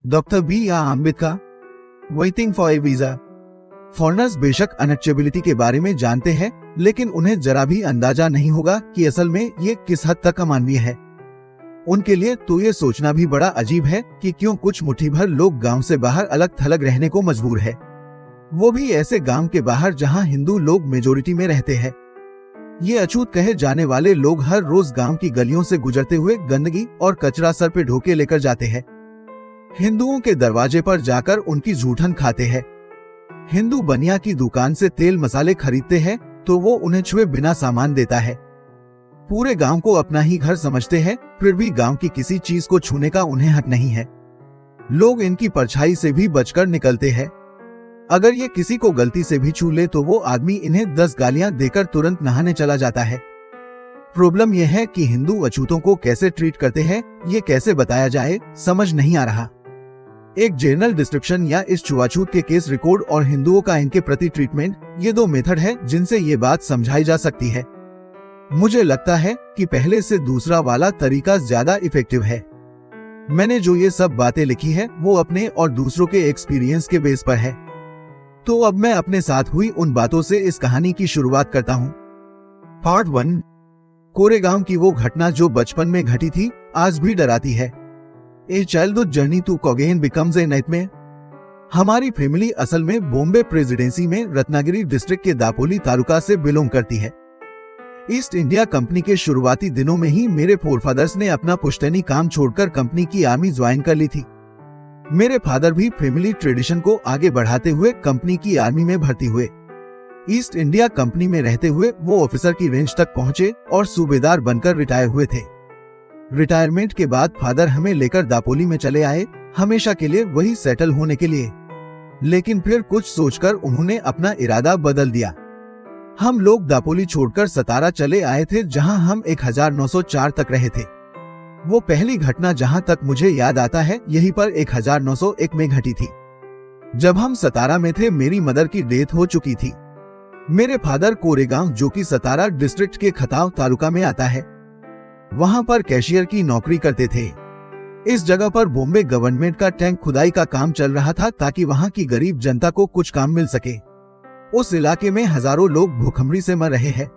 Doctor B R Ambedkar, waiting for a visa. Foreigners बेशक untouchability के बारे में जानते हैं, लेकिन उन्हें जरा भी अंदाजा नहीं होगा कि असल में ये किस हद तक अमानवीय है। उनके लिए तो ये सोचना भी बड़ा अजीब है कि क्यों कुछ मुट्ठी भर लोग गांव से बाहर अलग थलग रहने को मजबूर है, वो भी ऐसे गांव के बाहर जहां हिंदू लोग मेजोरिटी में रहते हैं। ये अछूत कहे जाने वाले लोग हर रोज गांव की गलियों से गुजरते हुए गंदगी और कचरा सर पे ढोके लेकर जाते हैं। हिंदुओं के दरवाजे पर जाकर उनकी जूठन खाते हैं। हिंदू बनिया की दुकान से तेल मसाले खरीदते हैं तो वो उन्हें छुए बिना सामान देता है। पूरे गांव को अपना ही घर समझते हैं, फिर भी गांव की किसी चीज को छूने का उन्हें हक नहीं है। लोग इनकी परछाई से भी बचकर निकलते हैं। अगर ये किसी को गलती से भी छू ले तो वो आदमी इन्हें 10 गालियां देकर तुरंत नहाने चला जाता है। प्रॉब्लम यह है कि हिंदू अछूतों को कैसे ट्रीट करते हैं, ये कैसे बताया जाए, समझ नहीं आ रहा। एक जनरल डिस्क्रिप्शन या इस छुआछूत के केस रिकॉर्ड और हिंदुओं का इनके प्रति ट्रीटमेंट, ये दो मेथड है जिनसे ये बात समझाई जा सकती है। मुझे लगता है कि पहले से दूसरा वाला तरीका ज्यादा इफेक्टिव है। मैंने जो ये सब बातें लिखी है वो अपने और दूसरों के एक्सपीरियंस के बेस पर है। तो अब मैं अपने साथ हुई उन बातों से इस कहानी की शुरुआत करता हूँ। पार्ट 1। कोरेगांव की वो घटना जो बचपन में घटी थी, आज भी डराती है। A childhood journey to Koregaon becomes a nightmare. हमारी फैमिली असल में बॉम्बे प्रेसिडेंसी में रत्नागिरी डिस्ट्रिक्ट के दापोली तालुका से बिलोंग करती है। ईस्ट इंडिया कंपनी के शुरुआती दिनों में ही मेरे फोरफादर्स ने अपना पुश्तैनी काम छोड़कर कंपनी की आर्मी ज्वाइन कर ली थी। मेरे फादर भी फैमिली ट्रेडिशन को आगे बढ़ाते हुए कंपनी की आर्मी में भर्ती हुए। ईस्ट इंडिया कंपनी में रहते हुए वो ऑफिसर की रेंज तक पहुंचे और सूबेदार बनकर रिटायर हुए थे। रिटायरमेंट के बाद फादर हमें लेकर दापोली में चले आए, हमेशा के लिए वही सेटल होने के लिए। लेकिन फिर कुछ सोचकर उन्होंने अपना इरादा बदल दिया। हम लोग दापोली छोड़कर सतारा चले आए थे, जहां हम 1904 तक रहे थे। वो पहली घटना जहां तक मुझे याद आता है यहीं पर 1901 में घटी थी। जब हम सतारा में थे मेरी मदर की डेथ हो चुकी थी। मेरे फादर कोरेगांव, जो कि सतारा डिस्ट्रिक्ट के खताव तालुका में आता है, वहां पर कैशियर की नौकरी करते थे। इस जगह पर बॉम्बे गवर्नमेंट का टैंक खुदाई का काम चल रहा था ताकि वहां की गरीब जनता को कुछ काम मिल सके। उस इलाके में हजारों लोग भूखमरी से मर रहे हैं।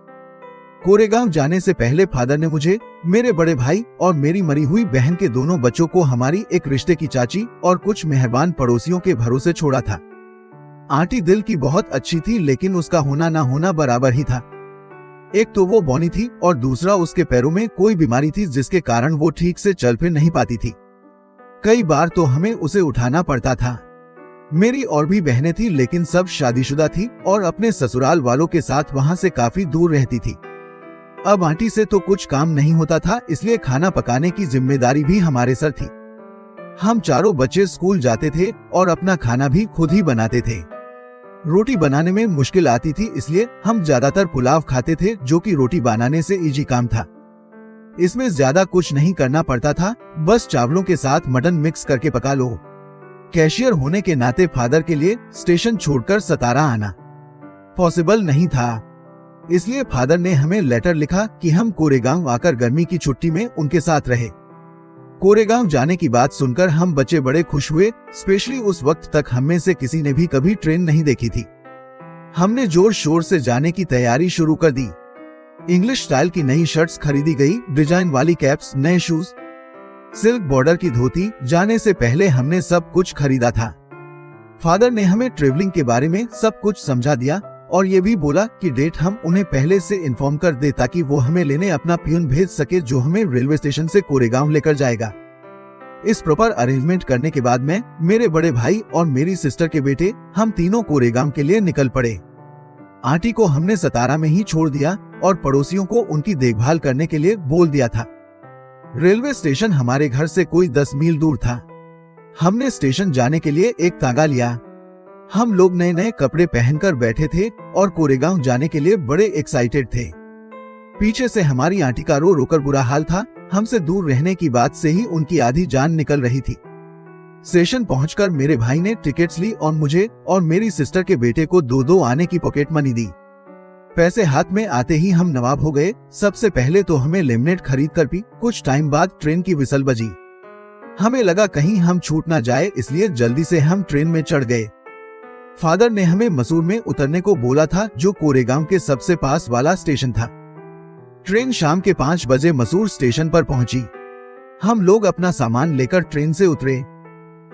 कोरेगांव जाने से पहले फादर ने मुझे, मेरे बड़े भाई और मेरी मरी हुई बहन के दोनों बच्चों को हमारी एक रिश्ते की चाची और कुछ मेहरबान पड़ोसियों के भरोसे छोड़ा था। आंटी दिल की बहुत अच्छी थी, लेकिन उसका होना ना होना बराबर ही था। एक तो वो बौनी थी और दूसरा उसके पैरों में कोई बीमारी थी जिसके कारण वो ठीक से चल फिर नहीं पाती थी। कई बार तो हमें उसे उठाना पड़ता था। मेरी और भी बहनें थी, लेकिन सब शादीशुदा थी और अपने ससुराल वालों के साथ वहां से काफी दूर रहती थी। अब आंटी से तो कुछ काम नहीं होता था, इसलिए खाना पकाने की जिम्मेदारी भी हमारे सर थी। हम चारों बच्चे स्कूल जाते थे और अपना खाना भी खुद ही बनाते थे। रोटी बनाने में मुश्किल आती थी, इसलिए हम ज्यादातर पुलाव खाते थे, जो कि रोटी बनाने से इजी काम था। इसमें ज्यादा कुछ नहीं करना पड़ता था, बस चावलों के साथ मटन मिक्स करके पका लो। कैशियर होने के नाते फादर के लिए स्टेशन छोड़कर सतारा आना पॉसिबल नहीं था, इसलिए फादर ने हमें लेटर लिखा कि हम कोरेगांव आकर गर्मी की छुट्टी में उनके साथ रहे। कोरेगांव जाने की बात सुनकर हम बच्चे बड़े खुश हुए। स्पेशली उस वक्त तक हम में से किसी ने भी कभी ट्रेन नहीं देखी थी। हमने जोर शोर से जाने की तैयारी शुरू कर दी। इंग्लिश स्टाइल की नई शर्ट्स खरीदी गई, डिजाइन वाली कैप्स, नए शूज, सिल्क बॉर्डर की धोती। जाने से पहले हमने सब कुछ खरीदा था। फादर ने हमें ट्रेवलिंग के बारे में सब कुछ समझा दिया और ये भी बोला कि डेट हम उन्हें पहले से इन्फॉर्म कर दे ताकि वो हमें लेने अपना पियून भेज सके, जो हमें रेलवे स्टेशन से कोरेगांव लेकर जाएगा। इस प्रॉपर अरेंजमेंट करने के बाद मैं, मेरे बड़े भाई और मेरी सिस्टर के बेटे, हम तीनों कोरेगांव के लिए निकल पड़े। आंटी को हमने सतारा में ही छोड़ दिया और पड़ोसियों को उनकी देखभाल करने के लिए बोल दिया था। रेलवे स्टेशन हमारे घर से कोई 10 मील दूर था। हमने स्टेशन जाने के लिए एक तांगा लिया। हम लोग नए नए कपड़े पहनकर बैठे थे और कोरेगांव जाने के लिए बड़े एक्साइटेड थे। पीछे से हमारी आंटी का रो रोकर बुरा हाल था। हमसे दूर रहने की बात से ही उनकी आधी जान निकल रही थी। स्टेशन पहुंचकर मेरे भाई ने टिकट्स ली और मुझे और मेरी सिस्टर के बेटे को 2-2 आने की पॉकेट मनी दी। पैसे हाथ में आते ही हम नवाब हो गए। सबसे पहले तो हमें लेमनेट खरीद कर पी। कुछ टाइम बाद ट्रेन की विसल बजी। हमें लगा कहीं हम छूट ना जाए, इसलिए जल्दी से हम ट्रेन में चढ़ गए। फादर ने हमें मसूर में उतरने को बोला था, जो कोरेगांव के सबसे पास वाला स्टेशन था। ट्रेन शाम के 5 बजे मसूर स्टेशन पर पहुंची। हम लोग अपना सामान लेकर ट्रेन से उतरे।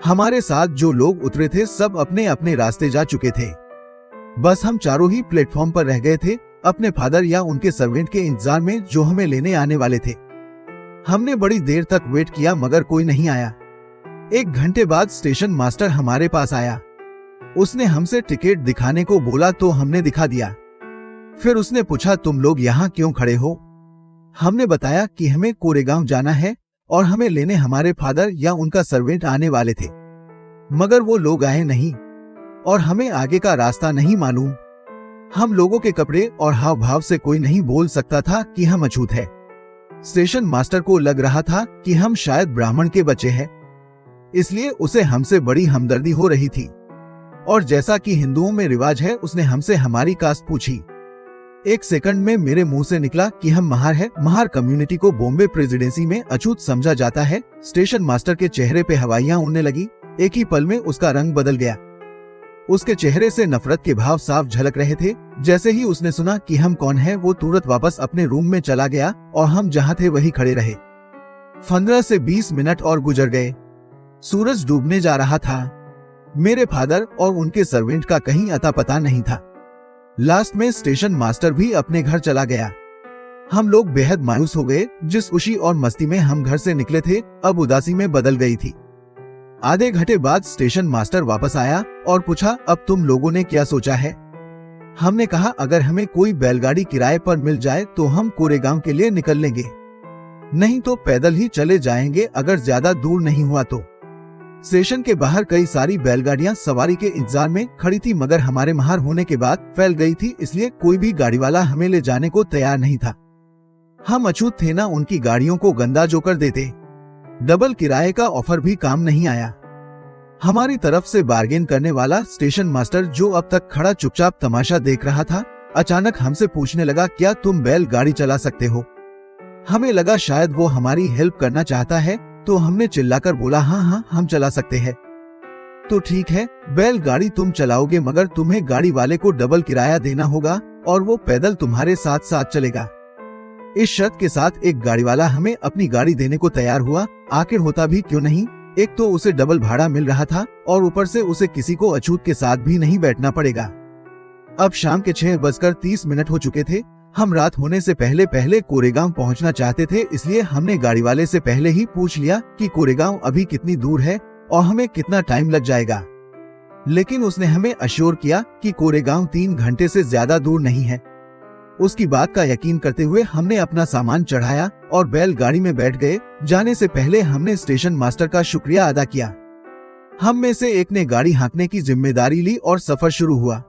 हमारे साथ जो लोग उतरे थे सब अपने अपने रास्ते जा चुके थे। बस हम चारों ही प्लेटफॉर्म पर रह गए थे, अपने फादर या उनके सर्वेंट के इंतजार में, जो हमें लेने आने वाले थे। हमने बड़ी देर तक वेट किया मगर कोई नहीं आया। 1 घंटे बाद स्टेशन मास्टर हमारे पास आया। उसने हमसे टिकट दिखाने को बोला तो हमने दिखा दिया। फिर उसने पूछा, तुम लोग यहाँ क्यों खड़े हो? हमने बताया कि हमें कोरेगांव जाना है और हमें लेने हमारे फादर या उनका सर्वेंट आने वाले थे, मगर वो लोग आए नहीं और हमें आगे का रास्ता नहीं मालूम। हम लोगों के कपड़े और हाव भाव से कोई नहीं बोल सकता था कि हम अछूत है। स्टेशन मास्टर को लग रहा था कि हम शायद ब्राह्मण के बच्चे हैं, इसलिए उसे हमसे बड़ी हमदर्दी हो रही थी। और जैसा कि हिंदुओं में रिवाज है, उसने हमसे हमारी कास्ट पूछी। 1 सेकंड में मेरे मुंह से निकला कि हम महार है। महार कम्युनिटी को बॉम्बे प्रेसिडेंसी में अछूत समझा जाता है। स्टेशन मास्टर के चेहरे पे हवाइयां उड़ने लगी। एक ही पल में उसका रंग बदल गया। उसके चेहरे से नफरत के भाव साफ झलक रहे थे। जैसे ही उसने सुना कि हम कौन है, वो तुरंत वापस अपने रूम में चला गया और हम जहाँ थे वही खड़े रहे। 15 से 20 मिनट और गुजर गए। सूरज डूबने जा रहा था। मेरे फादर और उनके सर्वेंट का कहीं अता पता नहीं था। लास्ट में स्टेशन मास्टर भी अपने घर चला गया। हम लोग बेहद मायूस हो गए। जिस खुशी और मस्ती में हम घर से निकले थे, अब उदासी में बदल गई थी। आधे घंटे बाद स्टेशन मास्टर वापस आया और पूछा, अब तुम लोगों ने क्या सोचा है? हमने कहा, अगर हमें कोई बैलगाड़ी किराए पर मिल जाए तो हम कोरेगांव के लिए निकल लेंगे, नहीं तो पैदल ही चले जाएंगे अगर ज्यादा दूर नहीं हुआ तो। स्टेशन के बाहर कई सारी बैलगाड़ियां सवारी के इंतजार में खड़ी थी, मगर हमारे महार होने के बाद फैल गई थी, इसलिए कोई भी गाड़ी वाला हमें ले जाने को तैयार नहीं था। हम अछूत थे ना, उनकी गाड़ियों को गंदा जो कर देते। डबल किराए का ऑफर भी काम नहीं आया। हमारी तरफ से बार्गेन करने वाला स्टेशन मास्टर, जो अब तक खड़ा चुपचाप तमाशा देख रहा था, अचानक हमसे पूछने लगा, क्या तुम बैलगाड़ी चला सकते हो? हमें लगा शायद वो हमारी हेल्प करना चाहता है, तो हमने चिल्लाकर बोला, हाँ हाँ हम चला सकते हैं। तो ठीक है, बैलगाड़ी तुम चलाओगे, मगर तुम्हें गाड़ी वाले को डबल किराया देना होगा और वो पैदल तुम्हारे साथ साथ चलेगा। इस शर्त के साथ एक गाड़ी वाला हमें अपनी गाड़ी देने को तैयार हुआ। आखिर होता भी क्यों नहीं, एक तो उसे डबल भाड़ा मिल रहा था और ऊपर से उसे किसी को अछूत के साथ भी नहीं बैठना पड़ेगा। अब शाम के 6:30 हो चुके थे। हम रात होने से पहले पहले कोरेगांव पहुंचना चाहते थे, इसलिए हमने गाड़ी वाले से पहले ही पूछ लिया कि कोरेगांव अभी कितनी दूर है और हमें कितना टाइम लग जाएगा। लेकिन उसने हमें अश्योर किया कि कोरेगांव 3 घंटे से ज्यादा दूर नहीं है। उसकी बात का यकीन करते हुए हमने अपना सामान चढ़ाया और बैलगाड़ी में बैठ गए। जाने से पहले हमने स्टेशन मास्टर का शुक्रिया अदा किया। हम में से एक ने गाड़ी हाँकने की जिम्मेदारी ली और सफर शुरू हुआ।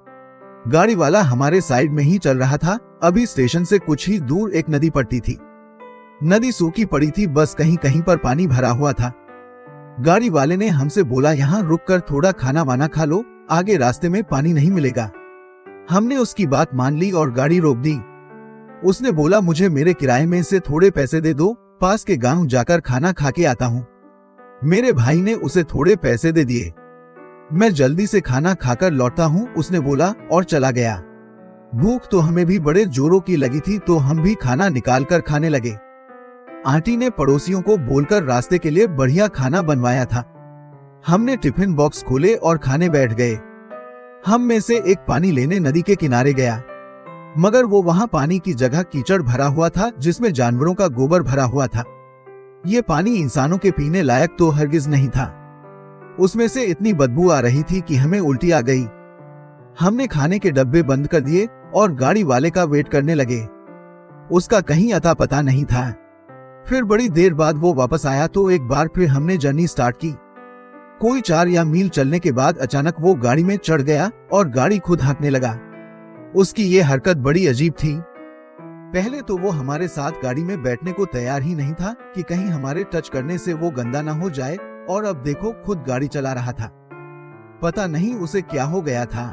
गाड़ी वाला हमारे साइड में ही चल रहा था। अभी स्टेशन से कुछ ही दूर एक नदी पड़ती थी। नदी सूखी पड़ी थी, बस कहीं कहीं पर पानी भरा हुआ था। गाड़ी वाले ने हमसे बोला, यहाँ रुककर थोड़ा खाना वाना खा लो, आगे रास्ते में पानी नहीं मिलेगा। हमने उसकी बात मान ली और गाड़ी रोक दी। उसने बोला, मुझे मेरे किराए में से थोड़े पैसे दे दो, पास के गांव जाकर खाना खा के आता हूँ। मेरे भाई ने उसे थोड़े पैसे दे दिए। मैं जल्दी से खाना खाकर लौटता हूँ, उसने बोला और चला गया। भूख तो हमें भी बड़े जोरों की लगी थी, तो हम भी खाना निकाल कर खाने लगे। आंटी ने पड़ोसियों को बोलकर रास्ते के लिए बढ़िया खाना बनवाया था। हमने टिफिन बॉक्स खोले और खाने बैठ गए। हम में से एक पानी लेने नदी के किनारे गया, मगर वो वहां पानी की जगह कीचड़ भरा हुआ था, जिसमें जानवरों का गोबर भरा हुआ था। ये पानी इंसानों के पीने लायक तो हरगिज नहीं था। उसमें से इतनी बदबू आ रही थी कि हमें उल्टी आ गई। हमने खाने के डब्बे बंद कर दिए और गाड़ी वाले का वेट करने लगे। उसका कहीं अता पता नहीं था। फिर बड़ी देर बाद वो वापस आया, तो एक बार फिर हमने जर्नी स्टार्ट की। कोई 4 या मील चलने के बाद अचानक वो गाड़ी में चढ़ गया और गाड़ी खुद हाँकने लगा। उसकी ये हरकत बड़ी अजीब थी। पहले तो वो हमारे साथ गाड़ी में बैठने को तैयार ही नहीं था कि कहीं हमारे टच करने से वो गंदा ना हो जाए, और अब देखो खुद गाड़ी चला रहा था। पता नहीं उसे क्या हो गया था।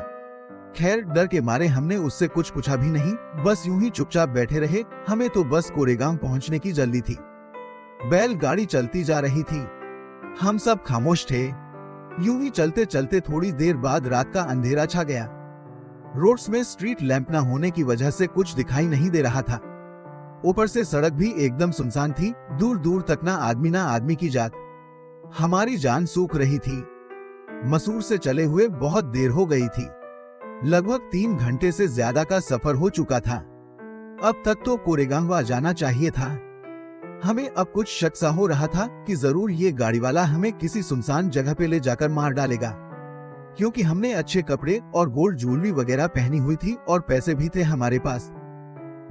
खैर, डर के मारे हमने उससे कुछ पूछा भी नहीं, बस यूं ही चुपचाप बैठे रहे। हमें तो बस कोरेगांव पहुंचने की जल्दी थी। बैलगाड़ी चलती जा रही थी। हम सब खामोश थे। यूं ही चलते चलते थोड़ी देर बाद रात का अंधेरा छा गया। रोड्स में स्ट्रीट लैंप न होने की वजह से कुछ दिखाई नहीं दे रहा था। ऊपर से सड़क भी एकदम सुनसान थी, दूर दूर तक ना आदमी की जात। हमारी जान सूख रही थी। मसूर से चले हुए बहुत देर हो गई थी। लगभग 3 घंटे से ज्यादा का सफर हो चुका था। अब तक तो कोरेगांव आ जाना चाहिए था। हमें अब कुछ शक सा हो रहा था कि जरूर ये गाड़ी वाला हमें किसी सुनसान जगह पे ले जाकर मार डालेगा, क्योंकि हमने अच्छे कपड़े और गोल्ड ज्वेलरी वगैरह पहनी हुई थी और पैसे भी थे हमारे पास।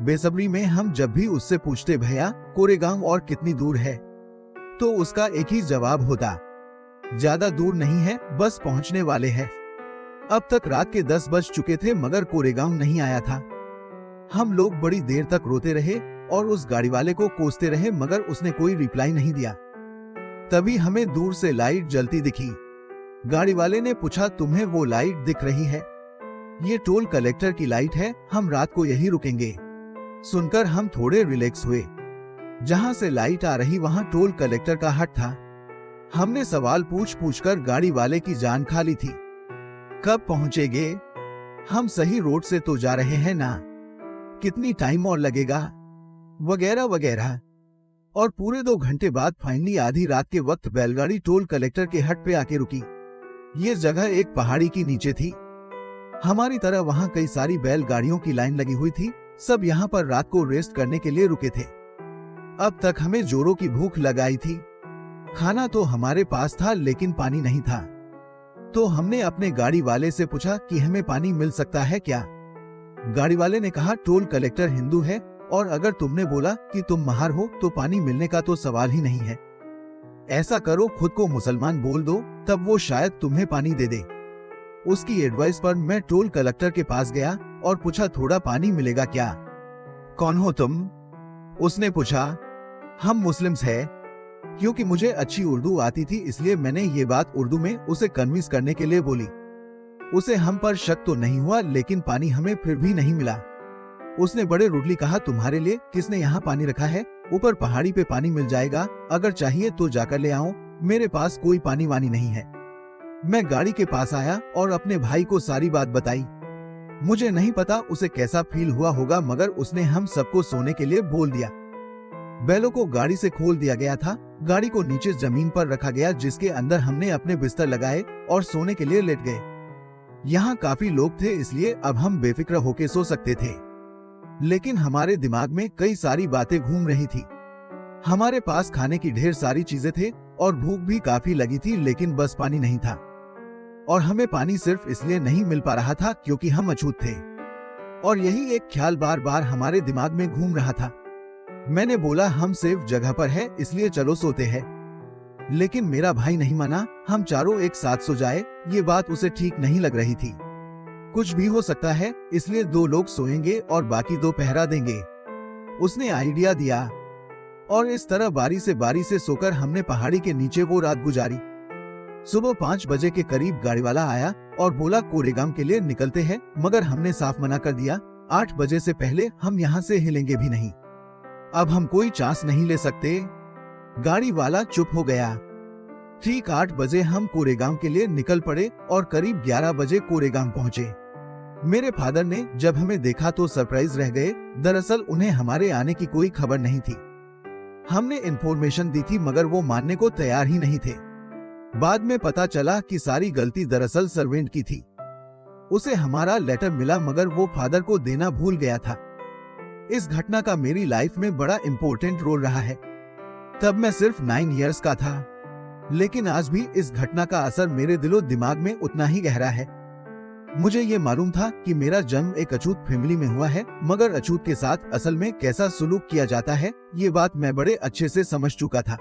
बेसब्री में हम जब भी उससे पूछते, भैया कोरेगांव और कितनी दूर है, तो उसका एक ही जवाब होता, ज्यादा दूर नहीं है, बस पहुंचने वाले हैं। अब तक रात के 10 बज चुके थे मगर कोरेगांव नहीं आया था। हम लोग बड़ी देर तक रोते रहे और उस गाड़ी वाले को कोसते रहे मगर उसने कोई रिप्लाई नहीं दिया। तभी हमें दूर से लाइट जलती दिखी। गाड़ी वाले ने पूछा, तुम्हें वो लाइट दिख रही है? ये टोल कलेक्टर की लाइट है, हम रात को यही रुकेंगे। सुनकर हम थोड़े रिलैक्स हुए। जहां से लाइट आ रही वहां टोल कलेक्टर का हट था। हमने सवाल पूछ कर गाड़ी वाले की जान खा ली थी। कब पहुंचेंगे? हम सही रोड से तो जा रहे हैं ना? कितनी टाइम और लगेगा? वगैरह वगैरह। और पूरे 2 घंटे बाद फाइनली आधी रात के वक्त बैलगाड़ी टोल कलेक्टर के हट पे आके रुकी। ये जगह एक पहाड़ी की नीचे थी। हमारी तरह वहां कई सारी बैलगाड़ियों की लाइन लगी हुई थी। सब यहाँ पर रात को रेस्ट करने के लिए रुके थे। अब तक हमें जोरों की भूख लगाई थी। खाना तो हमारे पास था लेकिन पानी नहीं था। तो हमने अपने गाड़ी वाले से पूछा कि हमें पानी मिल सकता है क्या? गाड़ी वाले ने कहा, टोल कलेक्टर हिंदू है और अगर तुमने बोला कि तुम महार हो तो पानी मिलने का तो सवाल ही नहीं है। ऐसा करो, खुद को मुसलमान बोल दो, तब वो शायद तुम्हें पानी दे दे। उसकी एडवाइस पर मैं टोल कलेक्टर के पास गया और पूछा, थोड़ा पानी मिलेगा क्या? कौन हो तुम? उसने पूछा। हम मुस्लिम्स हैं। क्योंकि मुझे अच्छी उर्दू आती थी इसलिए मैंने ये बात उर्दू में उसे कन्विंस करने के लिए बोली। उसे हम पर शक तो नहीं हुआ लेकिन पानी हमें फिर भी नहीं मिला। उसने बड़े रूडली कहा, तुम्हारे लिए किसने यहाँ पानी रखा है? ऊपर पहाड़ी पे पानी मिल जाएगा, अगर चाहिए तो जाकर ले आओ, मेरे पास कोई पानी वानी नहीं है। मैं गाड़ी के पास आया और अपने भाई को सारी बात बताई। मुझे नहीं पता उसे कैसा फील हुआ होगा मगर उसने हम सबको सोने के लिए बोल दिया। बैलों को गाड़ी से खोल दिया गया था। गाड़ी को नीचे जमीन पर रखा गया जिसके अंदर हमने अपने बिस्तर लगाए और सोने के लिए लेट गए। यहाँ काफी लोग थे इसलिए अब हम बेफिक्र होके सो सकते थे। लेकिन हमारे दिमाग में कई सारी बातें घूम रही थी। हमारे पास खाने की ढेर सारी चीजें थे और भूख भी काफी लगी थी लेकिन बस पानी नहीं था। और हमें पानी सिर्फ इसलिए नहीं मिल पा रहा था क्योंकि हम अछूत थे। और यही एक ख्याल बार बार हमारे दिमाग में घूम रहा था। मैंने बोला, हम सेफ जगह पर है इसलिए चलो सोते हैं। लेकिन मेरा भाई नहीं माना। हम चारों एक साथ सो जाए, ये बात उसे ठीक नहीं लग रही थी। कुछ भी हो सकता है इसलिए 2 लोग सोएंगे और बाकी 2 पहरा देंगे, उसने आइडिया दिया। और इस तरह बारी से सोकर हमने पहाड़ी के नीचे वो रात गुजारी। सुबह 5 बजे के करीब गाड़ी वाला आया और बोला, कोरेगांव के लिए निकलते हैं, मगर हमने साफ मना कर दिया। 8 बजे से पहले हम यहाँ से हिलेंगे भी नहीं। अब हम कोई चांस नहीं ले सकते। गाड़ी वाला चुप हो गया। ठीक 8 बजे हम कोरेगांव के लिए निकल पड़े और करीब 11 बजे कोरेगांव पहुंचे। मेरे फादर ने जब हमें देखा तो सरप्राइज रह गए। दरअसल उन्हें हमारे आने की कोई खबर नहीं थी। हमने इन्फॉर्मेशन दी थी मगर वो मानने को तैयार ही नहीं थे। बाद में पता चला कि सारी गलती दरअसल सर्वेंट की थी। उसे हमारा लेटर मिला मगर वो फादर को देना भूल गया था। इस घटना का मेरी लाइफ में बड़ा इम्पोर्टेंट रोल रहा है। तब मैं सिर्फ 9 इयर्स का था, लेकिन आज भी इस घटना का असर मेरे दिलो दिमाग में उतना ही गहरा है। मुझे ये मालूम था कि मेरा जन्म एक अछूत फैमिली में हुआ है, मगर अछूत के साथ असल में कैसा सुलूक किया जाता है ये बात मैं बड़े अच्छे से समझ चुका था।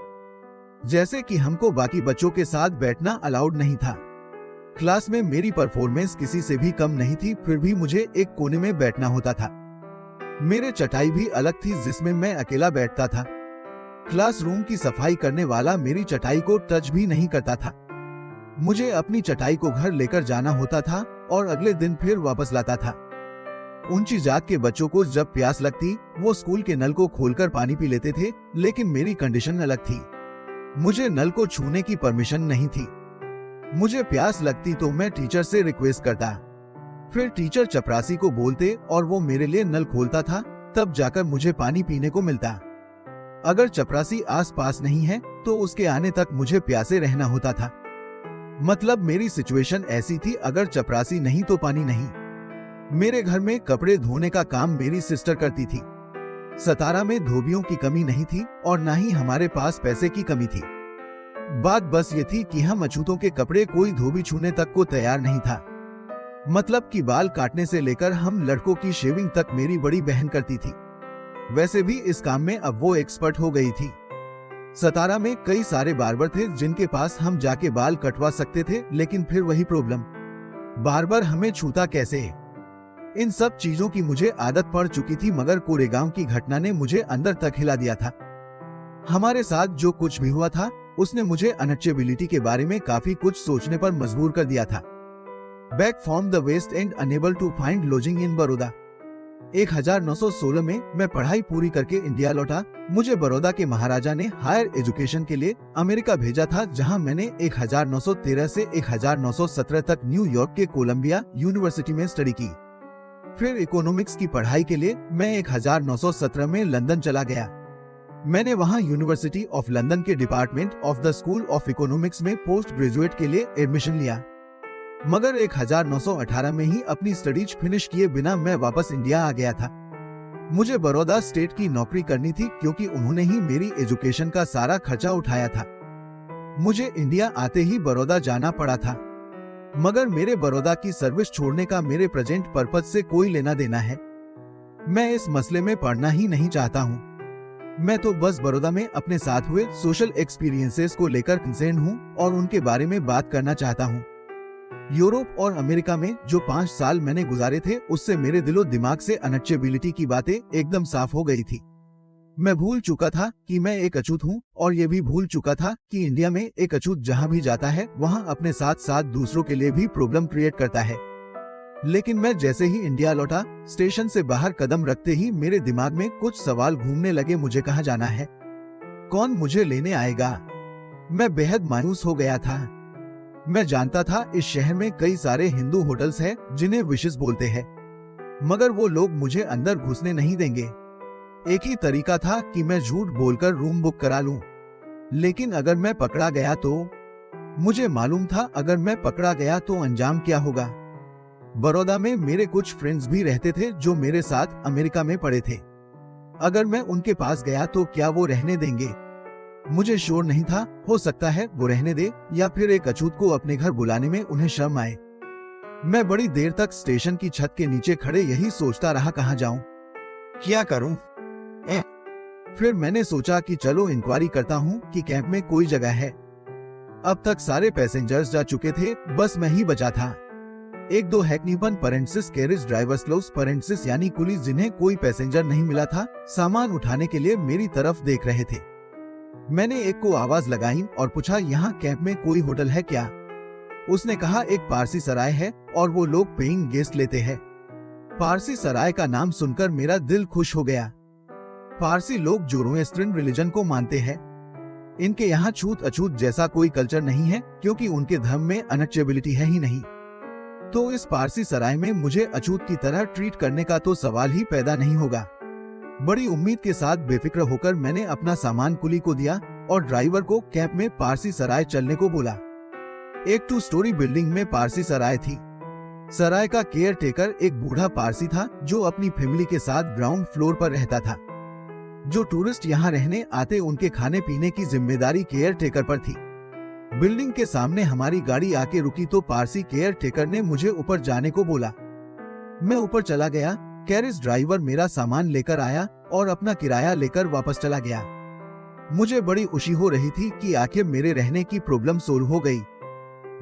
जैसे कि हमको बाकी बच्चों के साथ बैठना अलाउड नहीं था। क्लास में मेरी परफॉर्मेंस किसी से भी कम नहीं थी, फिर भी मुझे एक कोने में बैठना होता था। मेरे चटाई भी अलग थी जिसमें मैं अकेला बैठता था। क्लासरूम की सफाई करने वाला मेरी चटाई को टच भी नहीं करता था। मुझे अपनी चटाई को घर लेकर जाना होता था और अगले दिन फिर वापस लाता था। ऊंची जात के बच्चों को जब प्यास लगती वो स्कूल के नल को खोलकर पानी पी लेते थे, लेकिन मेरी कंडीशन अलग थी। मुझे नल को छूने की परमिशन नहीं थी। मुझे प्यास लगती तो मैं टीचर से रिक्वेस्ट करता, फिर टीचर चपरासी को बोलते और वो मेरे लिए नल खोलता था, तब जाकर मुझे पानी पीने को मिलता। अगर चपरासी आस पास नहीं है तो उसके आने तक मुझे प्यासे रहना होता था। मतलब मेरी सिचुएशन ऐसी थी, अगर चपरासी नहीं तो पानी नहीं। मेरे घर में कपड़े धोने का काम मेरी सिस्टर करती थी। सतारा में धोबियों की कमी नहीं थी और ना ही हमारे पास पैसे की कमी थी। बात बस ये थी कि हम अछूतों के कपड़े कोई धोबी छूने तक को तैयार नहीं था। मतलब कि बाल काटने से लेकर हम लड़कों की शेविंग तक मेरी बड़ी बहन करती थी। वैसे भी इस काम में अब वो एक्सपर्ट हो गई थी। सतारा में कई सारे बार्बर थे जिनके पास हम जाके बाल कटवा सकते थे, लेकिन फिर वही प्रॉब्लम, बार्बर हमें छूता कैसे। इन सब चीजों की मुझे आदत पड़ चुकी थी, मगर कोरेगांव की घटना ने मुझे अंदर तक हिला दिया था। हमारे साथ जो कुछ भी हुआ था उसने मुझे अनटचेबिलिटी के बारे में काफी कुछ सोचने पर मजबूर कर दिया था। Back from the West and unable to find lodging in Baroda. 1916 में मैं पढ़ाई पूरी करके इंडिया लौटा। मुझे बड़ौदा के महाराजा ने हायर एजुकेशन के लिए अमेरिका भेजा था, जहां मैंने 1913 से 1917 तक न्यूयॉर्क के कोलंबिया यूनिवर्सिटी में स्टडी की। फिर इकोनॉमिक्स की पढ़ाई के लिए मैं 1917 में लंदन चला गया। मैंने वहां यूनिवर्सिटी ऑफ लंदन के department of the school of economics में पोस्ट ग्रेजुएट के लिए एडमिशन लिया, मगर 1918 में ही अपनी स्टडीज फिनिश किए बिना मैं वापस इंडिया आ गया था। मुझे बड़ौदा स्टेट की नौकरी करनी थी क्योंकि उन्होंने ही मेरी एजुकेशन का सारा खर्चा उठाया था। मुझे इंडिया आते ही बड़ौदा जाना पड़ा था, मगर मेरे बड़ौदा की सर्विस छोड़ने का मेरे प्रेजेंट पर्पज से कोई लेना देना है। मैं इस मसले में पढ़ना ही नहीं चाहता हूँ। मैं तो बस बड़ौदा में अपने साथ हुए सोशल एक्सपीरियंसेस को लेकर कंसर्न हूँ और उनके बारे में बात करना चाहता हूँ। यूरोप और अमेरिका में जो 5 साल मैंने गुजारे थे, उससे मेरे दिलो दिमाग से अनटचेबिलिटी की बातें एकदम साफ हो गई थी। मैं भूल चुका था कि मैं एक अछूत हूँ, और ये भी भूल चुका था कि इंडिया में एक अछूत जहाँ भी जाता है वहाँ अपने साथ साथ दूसरों के लिए भी प्रॉब्लम क्रिएट करता है। लेकिन मैं जैसे ही इंडिया लौटा, स्टेशन से बाहर कदम रखते ही मेरे दिमाग में कुछ सवाल घूमने लगे। मुझे कहाँ जाना है, कौन मुझे लेने आएगा। मैं बेहद मायूस हो गया था। मैं जानता था इस शहर में कई सारे हिंदू होटल्स हैं जिन्हें विशेस बोलते हैं, मगर वो लोग मुझे अंदर घुसने नहीं देंगे। एक ही तरीका था कि मैं झूठ बोलकर रूम बुक करा लूं, लेकिन अगर मैं पकड़ा गया तो, मुझे मालूम था अगर मैं पकड़ा गया तो अंजाम क्या होगा। बड़ौदा में मेरे कुछ फ्रेंड्स भी रहते थे जो मेरे साथ अमेरिका में पढ़े थे। अगर मैं उनके पास गया तो क्या वो रहने देंगे? मुझे श्योर नहीं था, हो सकता है वो रहने दे या फिर एक अछूत को अपने घर बुलाने में उन्हें शर्म आए। मैं बड़ी देर तक स्टेशन की छत के नीचे खड़े यही सोचता रहा, कहाँ जाऊं, क्या करूं। फिर मैंने सोचा कि चलो इंक्वायरी करता हूं कि कैंप में कोई जगह है। अब तक सारे पैसेंजर्स जा चुके थे, बस मैं ही बचा था। 1-2 हैकनीपन परेंसिस कैरेज ड्राइवर्स लोस परेंसिस यानी कुलीज जिन्हें कोई पैसेंजर नहीं मिला था, सामान उठाने के लिए मेरी तरफ देख रहे थे। मैंने एक को आवाज लगाई और पूछा, यहाँ कैंप में कोई होटल है क्या? उसने कहा एक पारसी सराय है और वो लोग पेइंग गेस्ट लेते हैं। पारसी सराय का नाम सुनकर मेरा दिल खुश हो गया। पारसी लोग जोरोएस्ट्रियन रिलीजन को मानते हैं। इनके यहाँ छूत अछूत जैसा कोई कल्चर नहीं है, क्योंकि उनके धर्म में अनटचेबिलिटी है ही नहीं। तो इस पारसी सराय में मुझे अछूत की तरह ट्रीट करने का तो सवाल ही पैदा नहीं होगा। बड़ी उम्मीद के साथ बेफिक्र होकर मैंने अपना सामान कुली को दिया और ड्राइवर को कैंप में पारसी सराय चलने को बोला। एक 2 स्टोरी बिल्डिंग में पारसी सराय थी। सराय का केयर टेकर एक बूढ़ा पारसी था जो अपनी फैमिली के साथ ग्राउंड फ्लोर पर रहता था। जो टूरिस्ट यहाँ रहने आते उनके खाने पीने की जिम्मेदारी केयर टेकर पर थी। बिल्डिंग के सामने हमारी गाड़ी आके रुकी तो पारसी केयर टेकर ने मुझे ऊपर जाने को बोला। मैं ऊपर चला गया। कैरेज ड्राइवर मेरा सामान लेकर आया और अपना किराया लेकर वापस चला गया। मुझे बड़ी खुशी हो रही थी कि आखिर मेरे रहने की प्रॉब्लम सोल्व हो गई।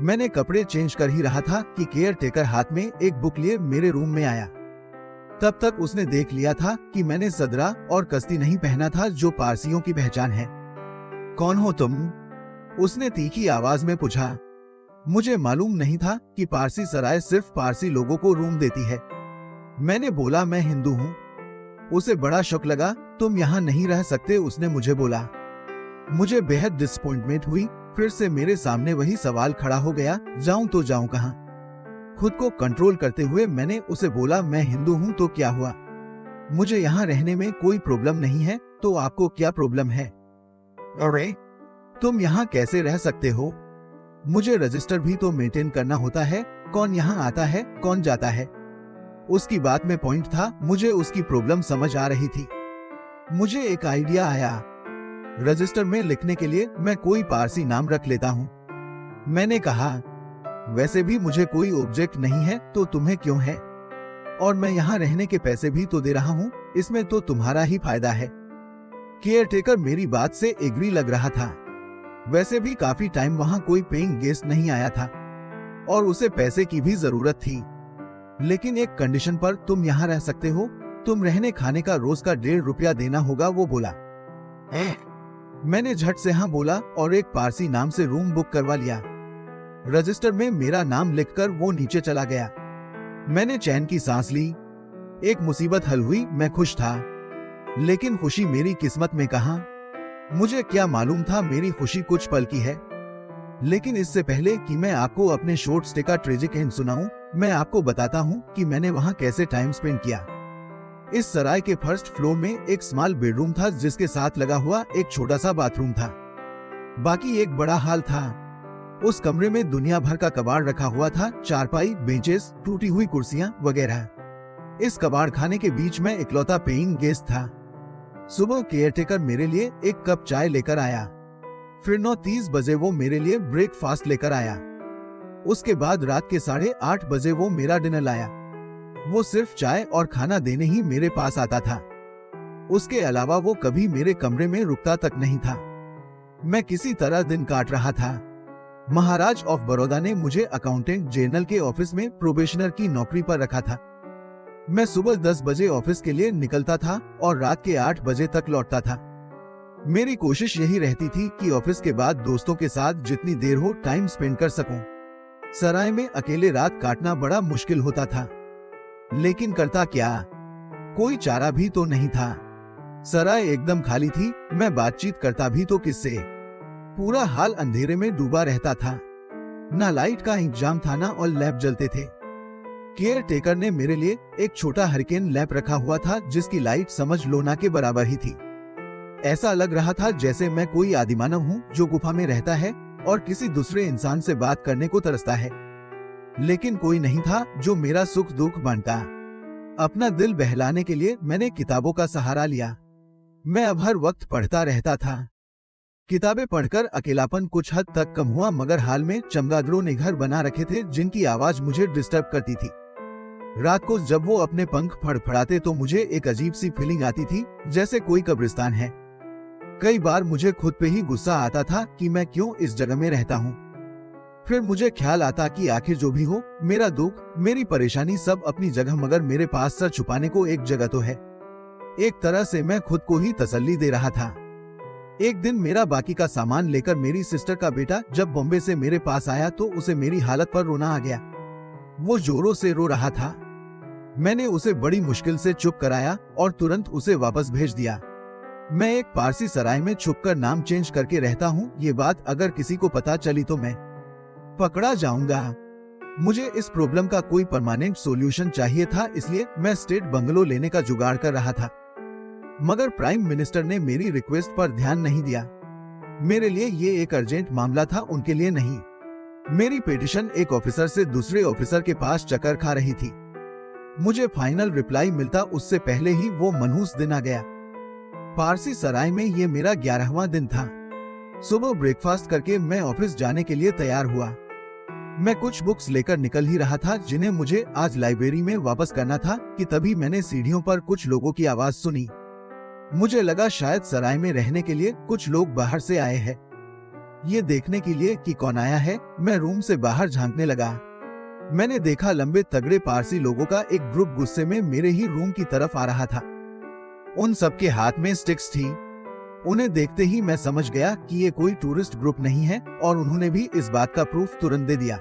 मैंने कपड़े चेंज कर ही रहा था कि केयर टेकर हाथ में एक बुक लिए मेरे रूम में आया। तब तक उसने देख लिया था कि मैंने सदरा और कश्ती नहीं पहना था, जो पारसियों की पहचान है। कौन हो तुम? उसने तीखी आवाज में पूछा। मुझे मालूम नहीं था कि पारसी सराय सिर्फ पारसी लोगों को रूम देती है। मैंने बोला मैं हिंदू हूँ। उसे बड़ा शौक लगा। तुम यहाँ नहीं रह सकते, उसने मुझे बोला। मुझे बेहद डिसअपॉइंटमेंट हुई। फिर से मेरे सामने वही सवाल खड़ा हो गया, जाऊं तो जाऊं कहां? खुद को कंट्रोल करते हुए मैंने उसे बोला, मैं हिंदू हूं तो क्या हुआ? मुझे यहाँ रहने में कोई प्रॉब्लम नहीं है, तो आपको क्या प्रॉब्लम है? अरे, तुम यहाँ कैसे रह सकते हो? मुझे रजिस्टर भी तो मेंटेन करना होता है। कौन यहाँ आता है, कौन जाता है? उसकी बात में पॉइंट था। मुझे उसकी प्रॉब्लम समझ आ रही थी। मुझे एक आइडिया आया। रजिस्टर में लिखने के लिए मैं कोई पारसी नाम रख लेता हूँ। मैंने कहा, वैसे भी मुझे कोई ऑब्जेक्ट नहीं है, तो तुम्हें क्यों है? और मैं यहाँ रहने के पैसे भी तो दे रहा हूँ, इसमें तो तुम्हारा ही फायदा है। केयरटेकर मेरी बात से एग्री लग रहा था। वैसे भी काफी टाइम वहाँ कोई पेइंग गेस्ट नहीं आया था और उसे पैसे की भी जरूरत थी। लेकिन एक कंडीशन पर तुम यहाँ रह सकते हो, तुम रहने खाने का रोज का 1.5 रुपया देना होगा, वो बोला। मैंने झट से हाँ बोला और एक पारसी नाम से रूम बुक करवा लिया। रजिस्टर में मेरा नाम लिखकर वो नीचे चला गया। मैंने चैन की सांस ली। एक मुसीबत हल हुई, मैं खुश था। लेकिन खुशी मेरी किस्मत में कहां? मुझे क्या मालूम था मेरी खुशी कुछ पल की है। लेकिन इससे पहले कि मैं आपको अपने शॉर्ट स्टे का ट्रेजिक एंड सुनाऊं, मैं आपको बताता हूं कि मैंने वहां कैसे टाइम स्पेंड किया। इस सराय के फर्स्ट फ्लोर में एक स्मॉल बेडरूम था, जिसके साथ लगा हुआ एक छोटा सा बाथरूम था। बाकी एक बड़ा हॉल था। उस कमरे में दुनिया भर का कबाड़ रखा हुआ था, चारपाई, बेंचेस, टूटी हुई कुर्सियां वगैरह। इस कबाड़ खाने के बीच में इकलौता पेइंग गेस्ट था। सुबह केयरटेकर मेरे लिए एक कप चाय लेकर आया। फिर 9:30 बजे वो मेरे लिए ब्रेकफास्ट लेकर आया। उसके बाद रात के 8:30 बजे वो मेरा डिनर लाया। वो सिर्फ चाय और खाना देने ही मेरे पास आता था। उसके अलावा वो कभी मेरे कमरे में रुकता तक नहीं था। मैं किसी तरह दिन काट रहा था। महाराज ऑफ बड़ौदा ने मुझे अकाउंटेंट जनरल के ऑफिस में प्रोबेशनर की नौकरी पर रखा था। मैं सुबह 10 बजे ऑफिस के लिए निकलता था और रात के 8 बजे तक लौटता था। मेरी कोशिश यही रहती थी कि ऑफिस के बाद दोस्तों के साथ जितनी देर हो टाइम स्पेंड कर सकूं। सराय में अकेले रात काटना बड़ा मुश्किल होता था, लेकिन करता क्या, कोई चारा भी तो नहीं था। सराय एकदम खाली थी। मैं बातचीत करता भी तो किससे? पूरा हाल अंधेरे में डूबा रहता था। ना लाइट का इंतजाम था, ना और लैंप जलते थे। केयर टेकर ने मेरे लिए एक छोटा हरिकेन लैंप रखा हुआ था, जिसकी लाइट समझ लो ना के बराबर ही थी। ऐसा लग रहा था जैसे मैं कोई आदिमानव हूँ जो गुफा में रहता है और किसी दूसरे इंसान से बात करने को तरसता है। लेकिन कोई नहीं था जो मेरा सुख दुख बांटता। अपना दिल बहलाने के लिए मैंने किताबों का सहारा लिया। मैं अब हर वक्त पढ़ता रहता था। किताबें पढ़कर अकेलापन कुछ हद तक कम हुआ, मगर हाल में चमगादड़ों ने घर बना रखे थे जिनकी आवाज मुझे डिस्टर्ब करती थी। रात को जब वो अपने पंख फड़फड़ाते तो मुझे एक अजीब सी फीलिंग आती थी, जैसे कोई कब्रिस्तान है। कई बार मुझे खुद पे ही गुस्सा आता था कि मैं क्यों इस जगह में रहता हूँ। फिर मुझे ख्याल आता कि आखिर जो भी हो, मेरा दुख, मेरी परेशानी सब अपनी जगह, मगर मेरे पास सर छुपाने को एक जगह तो है। एक तरह से मैं खुद को ही तसल्ली दे रहा था। एक दिन मेरा बाकी का सामान लेकर मेरी सिस्टर का बेटा जब बॉम्बे से मेरे पास आया तो उसे मेरी हालत पर रोना आ गया। वो जोरों से रो रहा था। मैंने उसे बड़ी मुश्किल से चुप कराया और तुरंत उसे वापस भेज दिया। मैं एक पारसी सराय में छुपकर नाम चेंज करके रहता हूँ। ये बात अगर किसी को पता चली तो मैं पकड़ा जाऊंगा। मुझे इस प्रॉब्लम का कोई परमानेंट सॉल्यूशन चाहिए था, इसलिए मैं स्टेट बंगलो लेने का जुगाड़ कर रहा था। मगर प्राइम मिनिस्टर ने मेरी रिक्वेस्ट पर ध्यान नहीं दिया। मेरे लिए ये एक अर्जेंट मामला था, उनके लिए नहीं। मेरी पिटीशन एक ऑफिसर से दूसरे ऑफिसर के पास चक्कर खा रही थी। मुझे फाइनल रिप्लाई मिलता उससे पहले ही वो मनहूस दिन आ गया। पारसी सराय में ये मेरा 11वां दिन था। सुबह ब्रेकफास्ट करके मैं ऑफिस जाने के लिए तैयार हुआ। मैं कुछ बुक्स लेकर निकल ही रहा था जिन्हें मुझे आज लाइब्रेरी में वापस करना था कि तभी मैंने सीढ़ियों पर कुछ लोगों की आवाज सुनी। मुझे लगा शायद सराय में रहने के लिए कुछ लोग बाहर से आए हैं। ये देखने के लिए कि कौन आया है, मैं रूम से बाहर झांकने लगा। मैंने देखा लंबे तगड़े पारसी लोगों का एक ग्रुप गुस्से में मेरे ही रूम की तरफ आ रहा था। उन सबके हाथ में स्टिक्स थी। उन्हें देखते ही मैं समझ गया कि ये कोई टूरिस्ट ग्रुप नहीं है और उन्होंने भी इस बात का प्रूफ तुरंत दे दिया।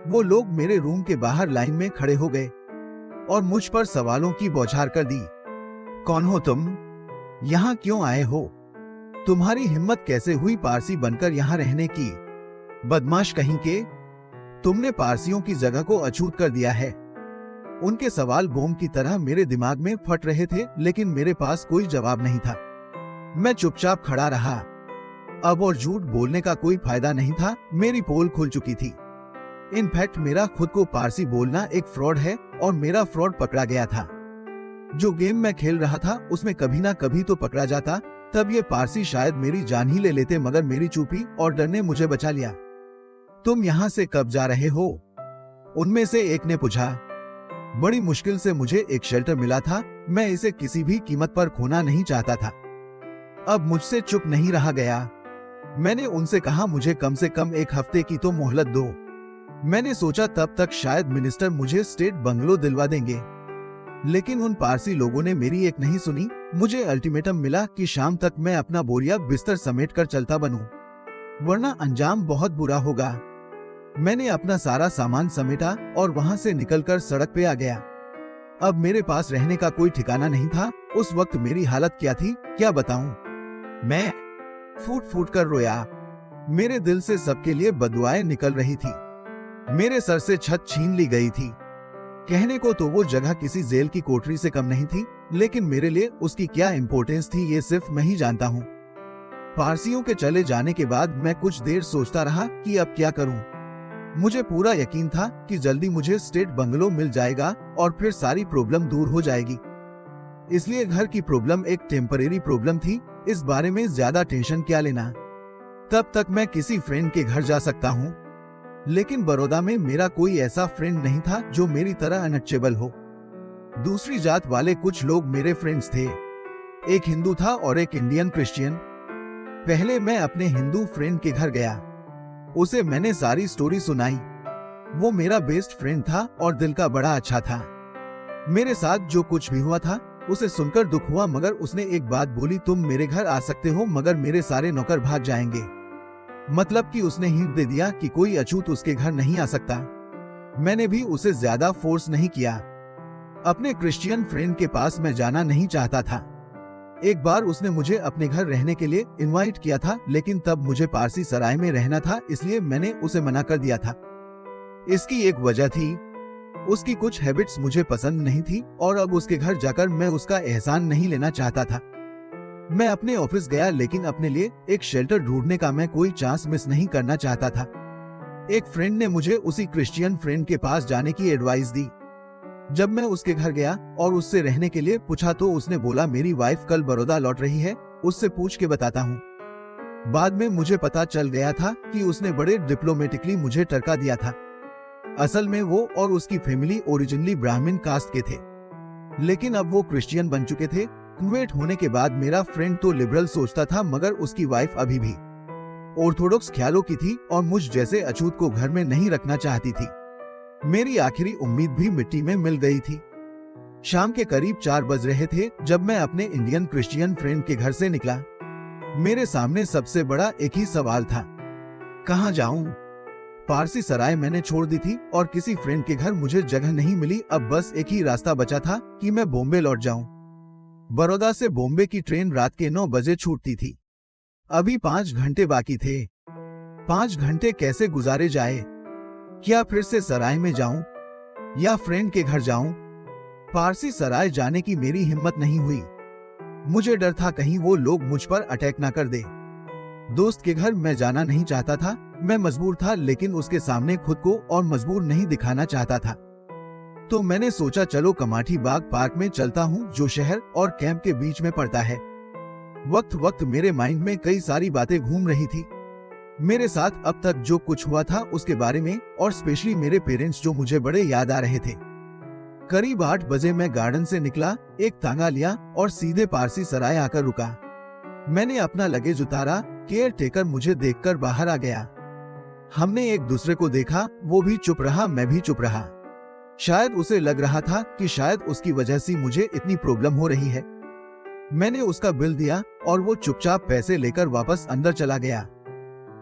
वो लोग मेरे रूम के बाहर लाइन में खड़े हो गए और मुझ पर सवालों की बौछार कर दी। कौन हो तुम? यहाँ क्यों आए हो? तुम्हारी हिम्मत कैसे हुई पारसी बनकर यहाँ रहने की? बदमाश कहीं के, तुमने पारसियों की जगह को अछूत कर दिया है। उनके सवाल बम की तरह मेरे दिमाग में फट रहे थे, लेकिन मेरे पास कोई जवाब नहीं था। मैं चुपचाप खड़ा रहा। अब और झूठ बोलने का कोई फायदा नहीं था, मेरी पोल खुल चुकी थी। इनफैक्ट मेरा खुद को पारसी बोलना एक फ्रॉड है और मेरा फ्रॉड पकड़ा गया था। जो गेम मैं खेल रहा था उसमें कभी ना कभी तो पकड़ा जाता। तब ये पारसी शायद मेरी जान ही ले लेते, मगर मेरी चुप्पी और डर ने मुझे बचा लिया। तुम यहाँ से कब जा रहे हो? उनमें से एक ने पूछा। बड़ी मुश्किल से मुझे एक शेल्टर मिला था, मैं इसे किसी भी कीमत पर खोना नहीं चाहता था। अब मुझसे चुप नहीं रहा गया। मैंने उनसे कहा, मुझे कम से कम एक हफ्ते की तो मोहलत दो। मैंने सोचा तब तक शायद मिनिस्टर मुझे स्टेट बंगलो दिलवा देंगे, लेकिन उन पारसी लोगों ने मेरी एक नहीं सुनी। मुझे अल्टीमेटम मिला कि शाम तक मैं अपना बोरिया बिस्तर समेट कर चलता बनूं, वरना अंजाम बहुत बुरा होगा। मैंने अपना सारा सामान समेटा और वहां से निकलकर सड़क पे आ गया। अब मेरे पास रहने का कोई ठिकाना नहीं था। उस वक्त मेरी हालत क्या थी क्या बताऊं। मैं फूट फूट कर रोया। मेरे दिल से सबके लिए बदुआएं निकल रही थी। मेरे सर से छत छीन ली गई थी। कहने को तो वो जगह किसी जेल की कोठरी से कम नहीं थी, लेकिन मेरे लिए उसकी क्या इंपॉर्टेंस थी ये सिर्फ मैं ही जानता हूँ। पारसियों के चले जाने के बाद मैं कुछ देर सोचता रहा कि अब क्या करूं। मुझे पूरा यकीन था कि जल्दी मुझे स्टेट बंगलो मिल जाएगा और फिर सारी प्रॉब्लम दूर हो जाएगी। इसलिए घर की प्रॉब्लम एक टेम्परेरी प्रॉब्लम थी, इस बारे में ज्यादा टेंशन क्या लेना। तब तक मैं किसी फ्रेंड के घर जा सकता हूँ, लेकिन बड़ौदा में मेरा कोई ऐसा फ्रेंड नहीं था जो मेरी तरह अनटचेबल हो। दूसरी जात वाले कुछ लोग मेरे फ्रेंड्स थे। एक हिंदू था और एक इंडियन क्रिश्चियन। पहले मैं अपने हिंदू फ्रेंड के घर गया। उसे मैंने सारी स्टोरी सुनाई। वो मेरा बेस्ट फ्रेंड था और दिल का बड़ा अच्छा था। मेरे साथ जो कुछ भी हुआ था उसे सुनकर दुख हुआ, मगर उसने एक बात बोली, तुम मेरे घर आ सकते हो मगर मेरे सारे नौकर भाग जाएंगे। मतलब कि उसने हिंट दे दिया कि कोई अछूत उसके घर नहीं आ सकता। मैंने भी उसे ज्यादा फोर्स नहीं किया। अपने क्रिश्चियन फ्रेंड के पास मैं जाना नहीं चाहता था। एक बार उसने मुझे अपने घर रहने के लिए इनवाइट किया था, लेकिन तब मुझे पारसी सराय में रहना था, इसलिए मैंने उसे मना कर दिया था। इसकी एक वजह थी, उसकी कुछ हैबिट्स मुझे पसंद नहीं थी और अब उसके घर जाकर मैं उसका एहसान नहीं लेना चाहता था। मैं अपने ऑफिस गया, लेकिन अपने लिए एक शेल्टर ढूंढने का मैं कोई चांस मिस नहीं करना चाहता था। एक फ्रेंड ने मुझे उसी क्रिश्चियन फ्रेंड के पास जाने की एडवाइस दी। जब मैं उसके घर गया और उससे रहने के लिए पूछा तो उसने बोला, मेरी वाइफ कल बड़ौदा लौट रही है, उससे पूछ के बताता हूँ। बाद में मुझे पता चल गया था कि उसने बड़े डिप्लोमेटिकली मुझे टरका दिया था। असल में वो और उसकी फैमिली ओरिजिनली ब्राह्मण कास्ट के थे, लेकिन अब वो क्रिश्चियन बन चुके थे। कन्वर्ट होने के बाद मेरा फ्रेंड तो लिबरल सोचता था, मगर उसकी वाइफ अभी भी ऑर्थोडॉक्स ख्यालों की थी और मुझ जैसे अछूत को घर में नहीं रखना चाहती थी। मेरी आखिरी उम्मीद भी मिट्टी में मिल गई थी। शाम के करीब 4 बज रहे थे जब मैं अपने इंडियन क्रिश्चियन फ्रेंड के घर से निकला। मेरे सामने सबसे बड़ा एक ही सवाल था, कहाँ जाऊं? पारसी सराय मैंने छोड़ दी थी और किसी फ्रेंड के घर मुझे जगह नहीं मिली। अब बस एक ही रास्ता बचा था कि मैं बॉम्बे लौट जाऊं। बड़ौदा से बॉम्बे की ट्रेन रात के 9 बजे छूटती थी। अभी 5 घंटे बाकी थे। 5 घंटे कैसे गुजारे जाए? क्या फिर से सराय में जाऊं या फ्रेंड के घर जाऊं? पारसी सराय जाने की मेरी हिम्मत नहीं हुई। मुझे डर था कहीं वो लोग मुझ पर अटैक ना कर दे। दोस्त के घर मैं जाना नहीं चाहता था। मैं मजबूर था, लेकिन उसके सामने खुद को और मजबूर नहीं दिखाना चाहता था। तो मैंने सोचा चलो कमाठी बाग पार्क में चलता हूँ, जो शहर और कैंप के बीच में पड़ता है। वक्त मेरे माइंड में कई सारी बातें घूम रही थी। मेरे साथ अब तक जो कुछ हुआ था उसके बारे में, और स्पेशली मेरे पेरेंट्स जो मुझे बड़े याद आ रहे थे। करीब 8 बजे मैं गार्डन से निकला, एक तांगा लिया और सीधे पारसी सराय आकर रुका। मैंने अपना लगेज उतारा। केयर टेकर मुझे देखकर बाहर आ गया। हमने एक दूसरे को देखा, वो भी चुप रहा, मैं भी चुप रहा। शायद उसे लग रहा था कि शायद उसकी वजह से मुझे इतनी प्रॉब्लम हो रही है। मैंने उसका बिल दिया और वो चुपचाप पैसे लेकर वापस अंदर चला गया।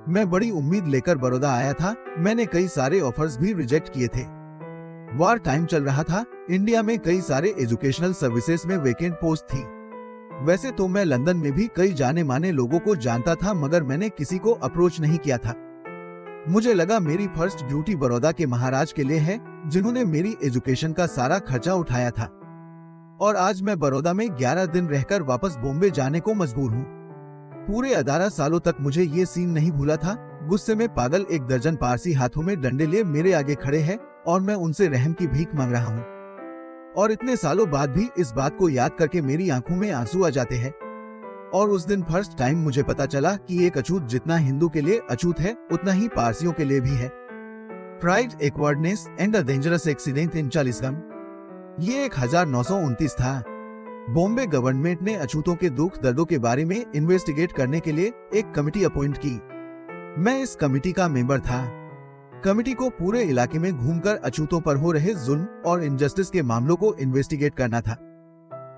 मैं बड़ी उम्मीद लेकर बड़ौदा आया था। मैंने कई सारे ऑफर्स भी रिजेक्ट किए थे। वॉर टाइम चल रहा था। इंडिया में कई सारे एजुकेशनल सर्विसेज में वेकेंट पोस्ट थी। वैसे तो मैं लंदन में भी कई जाने माने लोगों को जानता था, मगर मैंने किसी को अप्रोच नहीं किया था। मुझे लगा मेरी फर्स्ट ड्यूटी बड़ौदा के महाराज के लिए है, जिन्होंने मेरी एजुकेशन का सारा खर्चा उठाया था। और आज मैं बड़ौदा में 11 दिन रहकर वापस बॉम्बे जाने को मजबूर हूँ। पूरे 18 सालों तक मुझे ये सीन नहीं भूला था। गुस्से में पागल 1 दर्जन पारसी हाथों में डंडे लिए मेरे आगे खड़े हैं और मैं उनसे रहम की भीख मांग रहा हूँ। और इतने सालों बाद भी इस बात को याद करके मेरी आंखों में आंसू आ जाते हैं। और उस दिन फर्स्ट टाइम मुझे पता चला कि एक अछूत जितना हिंदू के लिए अछूत है, उतना ही पारसियों के लिए भी है। Pride, awkwardness and a dangerous accident in Chalisgaon. ये 1929 था। बॉम्बे गवर्नमेंट ने अछूतों के दुख दर्दों के बारे में इन्वेस्टिगेट करने के लिए एक कमेटी अपॉइंट की। मैं इस कमेटी का मेंबर था। कमेटी को पूरे इलाके में घूमकर अछूतों पर हो रहे जुल्म और इनजस्टिस के मामलों को इन्वेस्टिगेट करना था।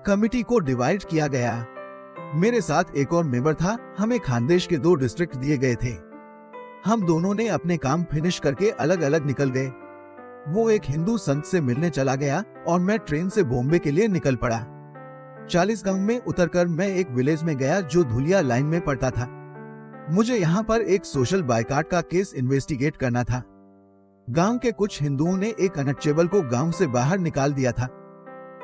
कमेटी को डिवाइड किया गया। मेरे साथ एक और मेंबर था। हमें खानदेश के 2 डिस्ट्रिक्ट दिए गए थे। हम दोनों ने अपने काम फिनिश करके अलग अलग निकल गए। वो एक हिंदू संत से मिलने चला गया और मैं ट्रेन से बॉम्बे के लिए निकल पड़ा। चालीसगांव में उतरकर मैं एक विलेज में गया जो धुलिया लाइन में पड़ता था। मुझे यहाँ पर एक सोशल बायकाट का केस इन्वेस्टिगेट करना था। गांव के कुछ हिंदुओं ने एक अनटचेबल को गांव से बाहर निकाल दिया था।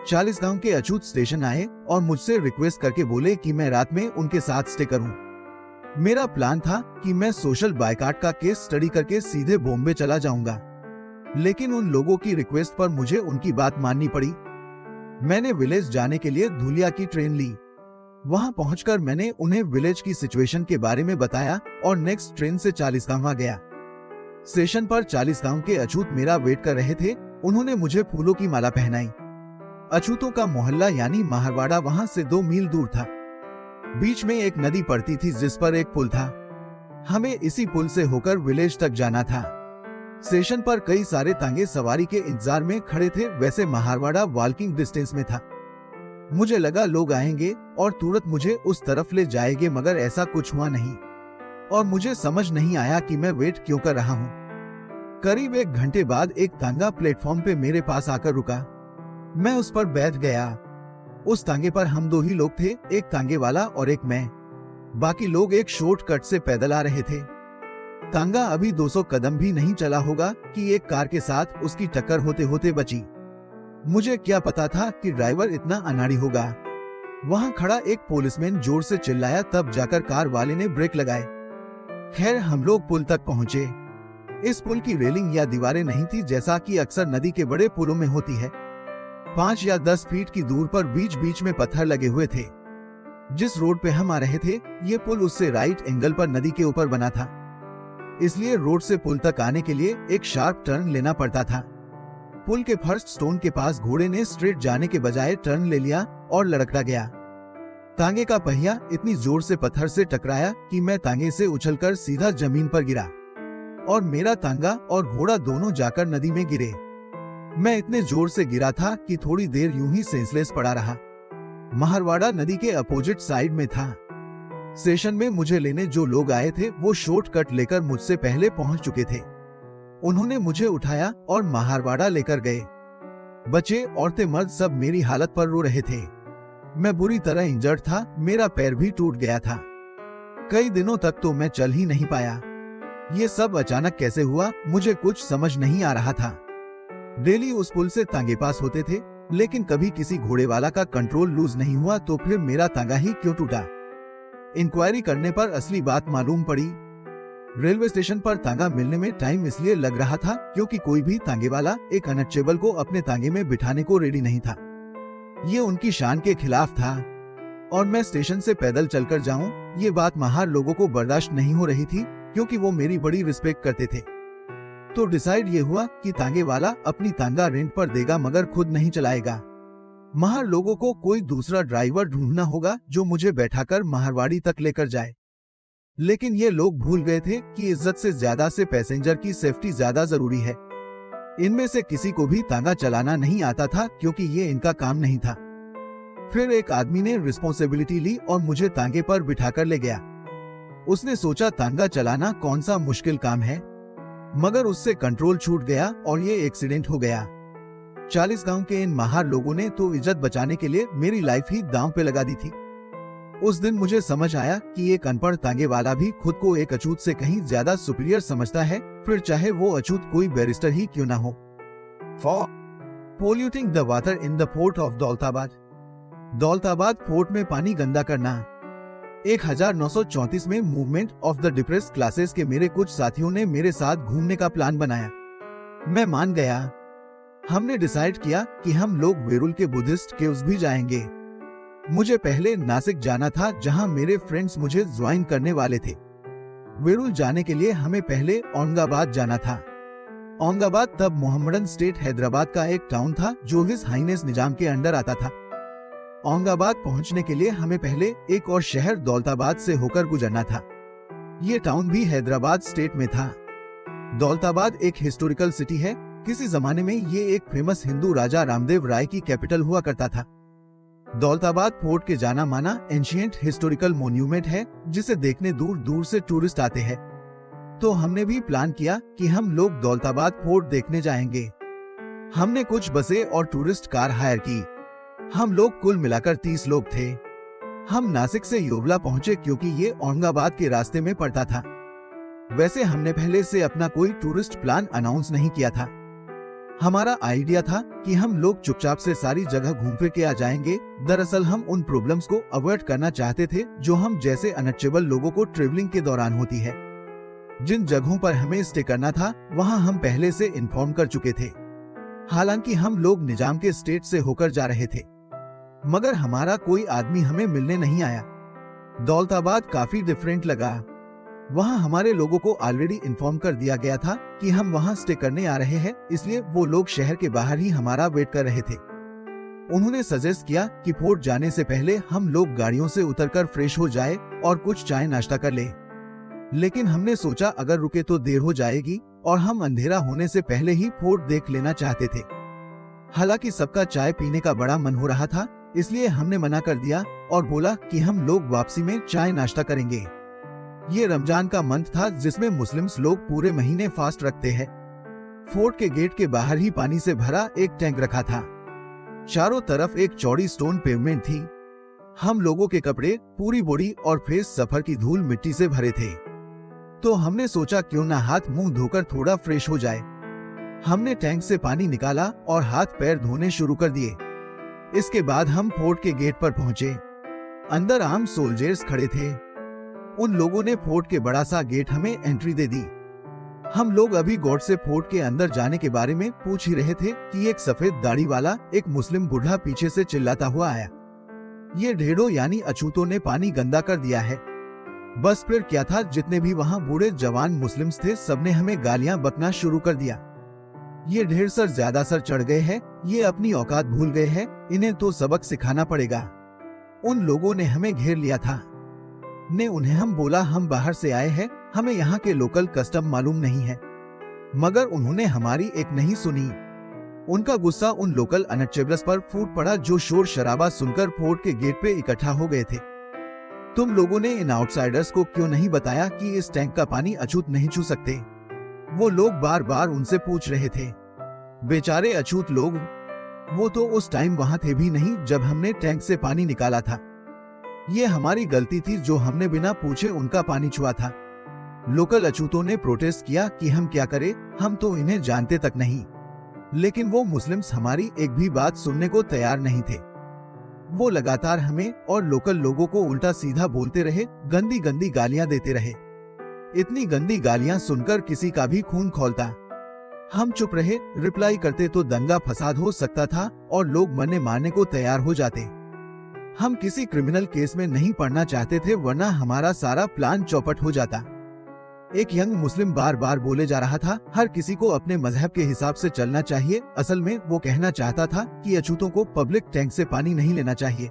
चालीसगांव के अछूत स्टेशन आए और मुझसे रिक्वेस्ट करके बोले कि मैं रात में उनके साथ स्टे करूं। मेरा प्लान था कि मैं सोशल बायकाट का केस स्टडी करके सीधे बॉम्बे चला जाऊंगा, लेकिन उन लोगों की रिक्वेस्ट पर मुझे उनकी बात माननी पड़ी। मैंने विलेज जाने के लिए धुलिया की ट्रेन ली। वहां पहुंचकर मैंने उन्हें विलेज की सिचुएशन के बारे में बताया और नेक्स्ट ट्रेन से चालीसगांव आ गया। स्टेशन पर चालीसगांव के अछूत मेरा वेट कर रहे थे। उन्होंने मुझे फूलों की माला पहनाई। अछूतों का मोहल्ला यानी माहरवाड़ा वहां से 2 मील दूर था। बीच में एक नदी पड़ती थी जिस पर एक पुल था। हमें इसी पुल से होकर विलेज तक जाना था। स्टेशन पर कई सारे तांगे सवारी के इंतजार में खड़े थे। वैसे माहरवाड़ा वॉकिंग डिस्टेंस में था। मुझे लगा लोग आएंगे और तुरंत मुझे उस तरफ ले जाएंगे, मगर ऐसा कुछ हुआ नहीं और मुझे समझ नहीं आया कि मैं वेट क्यों कर रहा हूँ। करीब 1 घंटे बाद एक तांगा प्लेटफॉर्म पे मेरे पास आकर रुका। मैं उस पर बैठ गया। उस तांगे पर हम 2 ही लोग थे, एक तांगे वाला और एक मैं। बाकी लोग एक शॉर्टकट से पैदल आ रहे थे। तांगा अभी 200 कदम भी नहीं चला होगा कि एक कार के साथ उसकी टक्कर होते होते बची। मुझे क्या पता था कि ड्राइवर इतना अनाड़ी होगा। वहां खड़ा एक पुलिसमैन जोर से चिल्लाया, तब जाकर कार वाले ने ब्रेक लगाए। खैर हम लोग पुल तक पहुंचे। इस पुल की रेलिंग या दीवारें नहीं थी जैसा कि अक्सर नदी के बड़े पुलों में होती है। 5 या 10 फीट की दूर पर बीच बीच में पत्थर लगे हुए थे। जिस रोड पे हम आ रहे थे, ये पुल उससे राइट एंगल पर नदी के ऊपर बना था, इसलिए रोड से पुल तक आने के लिए एक शार्प टर्न लेना पड़ता था। पुल के फर्स्ट स्टोन के पास घोड़े ने स्ट्रेट जाने के बजाय टर्न ले लिया और लड़खड़ा गया। तांगे का पहिया इतनी जोर से पत्थर से टकराया कि मैं तांगे से उछलकर सीधा जमीन पर गिरा और मेरा तांगा और घोड़ा दोनों जाकर नदी में गिरे। मैं इतने जोर से गिरा था कि थोड़ी देर यूं ही सेंसलेस पड़ा रहा। माहरवाड़ा नदी के अपोजिट साइड में था। स्टेशन में मुझे लेने जो लोग आए थे वो शॉर्टकट लेकर मुझसे पहले पहुंच चुके थे। उन्होंने मुझे उठाया और माहरवाड़ा लेकर गए। बच्चे, औरतें, मर्द सब मेरी हालत पर रो रहे थे। मैं बुरी तरह इंजर्ड था। मेरा पैर भी टूट गया था। कई दिनों तक तो मैं चल ही नहीं पाया। ये सब अचानक कैसे हुआ मुझे कुछ समझ नहीं आ रहा था। डेली उस पुल से तांगे पास होते थे, लेकिन कभी किसी घोड़े वाला का कंट्रोल लूज नहीं हुआ, तो फिर मेरा तांगा ही क्यों टूटा। इंक्वायरी करने पर असली बात मालूम पड़ी। रेलवे स्टेशन पर तांगा मिलने में टाइम इसलिए लग रहा था क्योंकि कोई भी तांगे वाला एक अनटचेबल को अपने तांगे में बिठाने को रेडी नहीं था। ये उनकी शान के खिलाफ था और मैं स्टेशन से पैदल चलकर जाऊं, ये बात महार लोगों को बर्दाश्त नहीं हो रही थी क्योंकि वो मेरी बड़ी रिस्पेक्ट करते थे। तो डिसाइड ये हुआ कि तांगे वाला अपनी तांगा रेंट पर देगा मगर खुद नहीं चलाएगा। महार लोगों को कोई दूसरा ड्राइवर ढूंढना होगा जो मुझे बैठाकर माहरवाड़ी तक लेकर जाए। लेकिन ये लोग भूल गए थे कि इज्जत से ज्यादा से पैसेंजर की सेफ्टी ज्यादा जरूरी है। इनमें से किसी को भी तांगा चलाना नहीं आता था क्योंकि ये इनका काम नहीं था। फिर एक आदमी ने रिस्पॉन्सिबिलिटी ली और मुझे तांगे पर बिठाकर ले गया। उसने सोचा तांगा चलाना कौन सा मुश्किल काम है, मगर उससे कंट्रोल छूट गया और ये एक्सीडेंट हो गया। चालीसगांव के इन महार लोगों ने तो इज्जत बचाने के लिए मेरी लाइफ ही दांव पे लगा दी थी। उस दिन मुझे समझ आया कि एक अनपढ़ तांगे वाला भी खुद को एक अछूत से कहीं ज्यादा सुपीरियर समझता है, फिर चाहे वो अछूत कोई बैरिस्टर ही क्यों ना हो। For polluting the water in the port of Daulatabad. Daulatabad port में पानी गंदा करना। 1934 में movement of the depress classes के मेरे कुछ साथियों ने मेरे साथ घूमने का प्लान बनाया। मैं मान गया। हमने डिसाइड किया कि हम लोग वेरुल के बुद्धिस्ट केव्स भी जाएंगे। मुझे पहले नासिक जाना था, जहां मेरे फ्रेंड्स मुझे ज्वाइन करने वाले थे। वेरुल जाने के लिए हमें पहले औरंगाबाद जाना था। औरंगाबाद तब मोहम्मडन स्टेट हैदराबाद का एक टाउन था जो हिज हाइनेस निजाम के अंडर आता था। औरंगाबाद पहुंचने के लिए हमें पहले एक और शहर दौलताबाद से होकर गुजरना था। ये टाउन भी हैदराबाद स्टेट में था। दौलताबाद एक हिस्टोरिकल सिटी है। किसी जमाने में ये एक फेमस हिंदू राजा रामदेव राय की कैपिटल हुआ करता था। दौलताबाद फोर्ट के जाना माना एंशिएंट हिस्टोरिकल मोन्यूमेंट है, जिसे देखने दूर दूर से टूरिस्ट आते हैं। तो हमने भी प्लान किया कि हम लोग दौलताबाद फोर्ट देखने जाएंगे। हमने कुछ बसें और टूरिस्ट कार हायर की। हम लोग कुल मिलाकर 30 लोग थे। हम नासिक से योवला पहुंचे क्योंकि ये औरंगाबाद के रास्ते में पड़ता था। वैसे हमने पहले से अपना कोई टूरिस्ट प्लान अनाउंस नहीं किया था। हमारा आइडिया था कि हम लोग चुपचाप से सारी जगह घूम फिर के आ जाएंगे। दरअसल हम उन प्रॉब्लम्स को अवॉइड करना चाहते थे जो हम जैसे अनटचेबल लोगों को ट्रेवलिंग के दौरान होती है। जिन जगहों पर हमें स्टे करना था वहां हम पहले से इन्फॉर्म कर चुके थे। हालांकि हम लोग निजाम के स्टेट से होकर जा रहे थे, मगर हमारा कोई आदमी हमें मिलने नहीं आया। दौलताबाद काफी डिफरेंट लगा। वहां हमारे लोगों को ऑलरेडी इन्फॉर्म कर दिया गया था कि हम वहां स्टे करने आ रहे हैं, इसलिए वो लोग शहर के बाहर ही हमारा वेट कर रहे थे। उन्होंने सजेस्ट किया कि फोर्ट जाने से पहले हम लोग गाड़ियों से उतरकर फ्रेश हो जाए और कुछ चाय नाश्ता कर ले। लेकिन हमने सोचा अगर रुके तो देर हो जाएगी और हम अंधेरा होने से पहले ही फोर्ट देख लेना चाहते थे। हालांकि सबका चाय पीने का बड़ा मन हो रहा था, इसलिए हमने मना कर दिया और बोला कि हम लोग वापसी में चाय नाश्ता करेंगे। ये रमजान का मंथ था जिसमें मुस्लिम्स लोग पूरे महीने फास्ट रखते हैं। फोर्ट के गेट के बाहर ही पानी से भरा एक टैंक रखा था। चारों तरफ एक चौड़ी स्टोन पेवमेंट थी। हम लोगों के कपड़े, पूरी बॉडी और फेस सफर की धूल मिट्टी से भरे थे। तो हमने सोचा क्यों ना हाथ मुंह धोकर थोड़ा फ्रेश हो जाए। हमने टैंक से पानी निकाला और हाथ पैर धोने शुरू कर दिए। इसके बाद हम फोर्ट के गेट पर पहुंचे। अंदर आर्म्ड सोल्जर्स खड़े थे। उन लोगों ने फोर्ट के बड़ा सा गेट हमें एंट्री दे दी। हम लोग अभी गॉड से फोर्ट के अंदर जाने के बारे में पूछ ही रहे थे कि एक सफेद दाढ़ी वाला एक मुस्लिम बूढ़ा पीछे से चिल्लाता हुआ आया। ये ढेरों यानी अछूतों ने पानी गंदा कर दिया है। बस फिर क्या था, जितने भी वहाँ बूढ़े जवान मुस्लिम्स थे सबने हमें गालियां बकना शुरू कर दिया। ये ढेर सर ज्यादा सर चढ़ गए हैं, ये अपनी औकात भूल गए हैं, इन्हें तो सबक सिखाना पड़ेगा। उन लोगों ने हमें घेर लिया था। उन्हें हम बोला हम बाहर से आए हैं, हमें यहाँ के लोकल कस्टम मालूम नहीं है, मगर उन्होंने हमारी एक नहीं सुनी। उनका गुस्सा उन लोकल अनटचेबल्स पर फूट पड़ा जो शोर शराबा सुनकर फोर्ट के गेट पे इकट्ठा हो गए थे। तुम लोगों ने इन आउटसाइडर्स को क्यों नहीं बताया कि इस टैंक का पानी अछूत नहीं छू सकते? वो लोग बार बार उनसे पूछ रहे थे। बेचारे अछूत लोग, वो तो उस टाइम वहां थे भी नहीं जब हमने टैंक से पानी निकाला था। ये हमारी गलती थी जो हमने बिना पूछे उनका पानी छुआ था। लोकल अछूतों ने प्रोटेस्ट किया कि हम क्या करें, हम तो इन्हें जानते तक नहीं। लेकिन वो मुस्लिम्स हमारी एक भी बात सुनने को तैयार नहीं थे। वो लगातार हमें और लोकल लोगों को उल्टा सीधा बोलते रहे, गंदी गंदी गालियां देते रहे। इतनी गंदी गालियां सुनकर किसी का भी खून खौलता। हम चुप रहे, रिप्लाई करते तो दंगा फसाद हो सकता था और लोग मरने मारने को तैयार हो जाते। हम किसी क्रिमिनल केस में नहीं पड़ना चाहते थे, वरना हमारा सारा प्लान चौपट हो जाता। एक यंग मुस्लिम बार बार बोले जा रहा था, हर किसी को अपने मजहब के हिसाब से चलना चाहिए। असल में वो कहना चाहता था कि अछूतों को पब्लिक टैंक से पानी नहीं लेना चाहिए।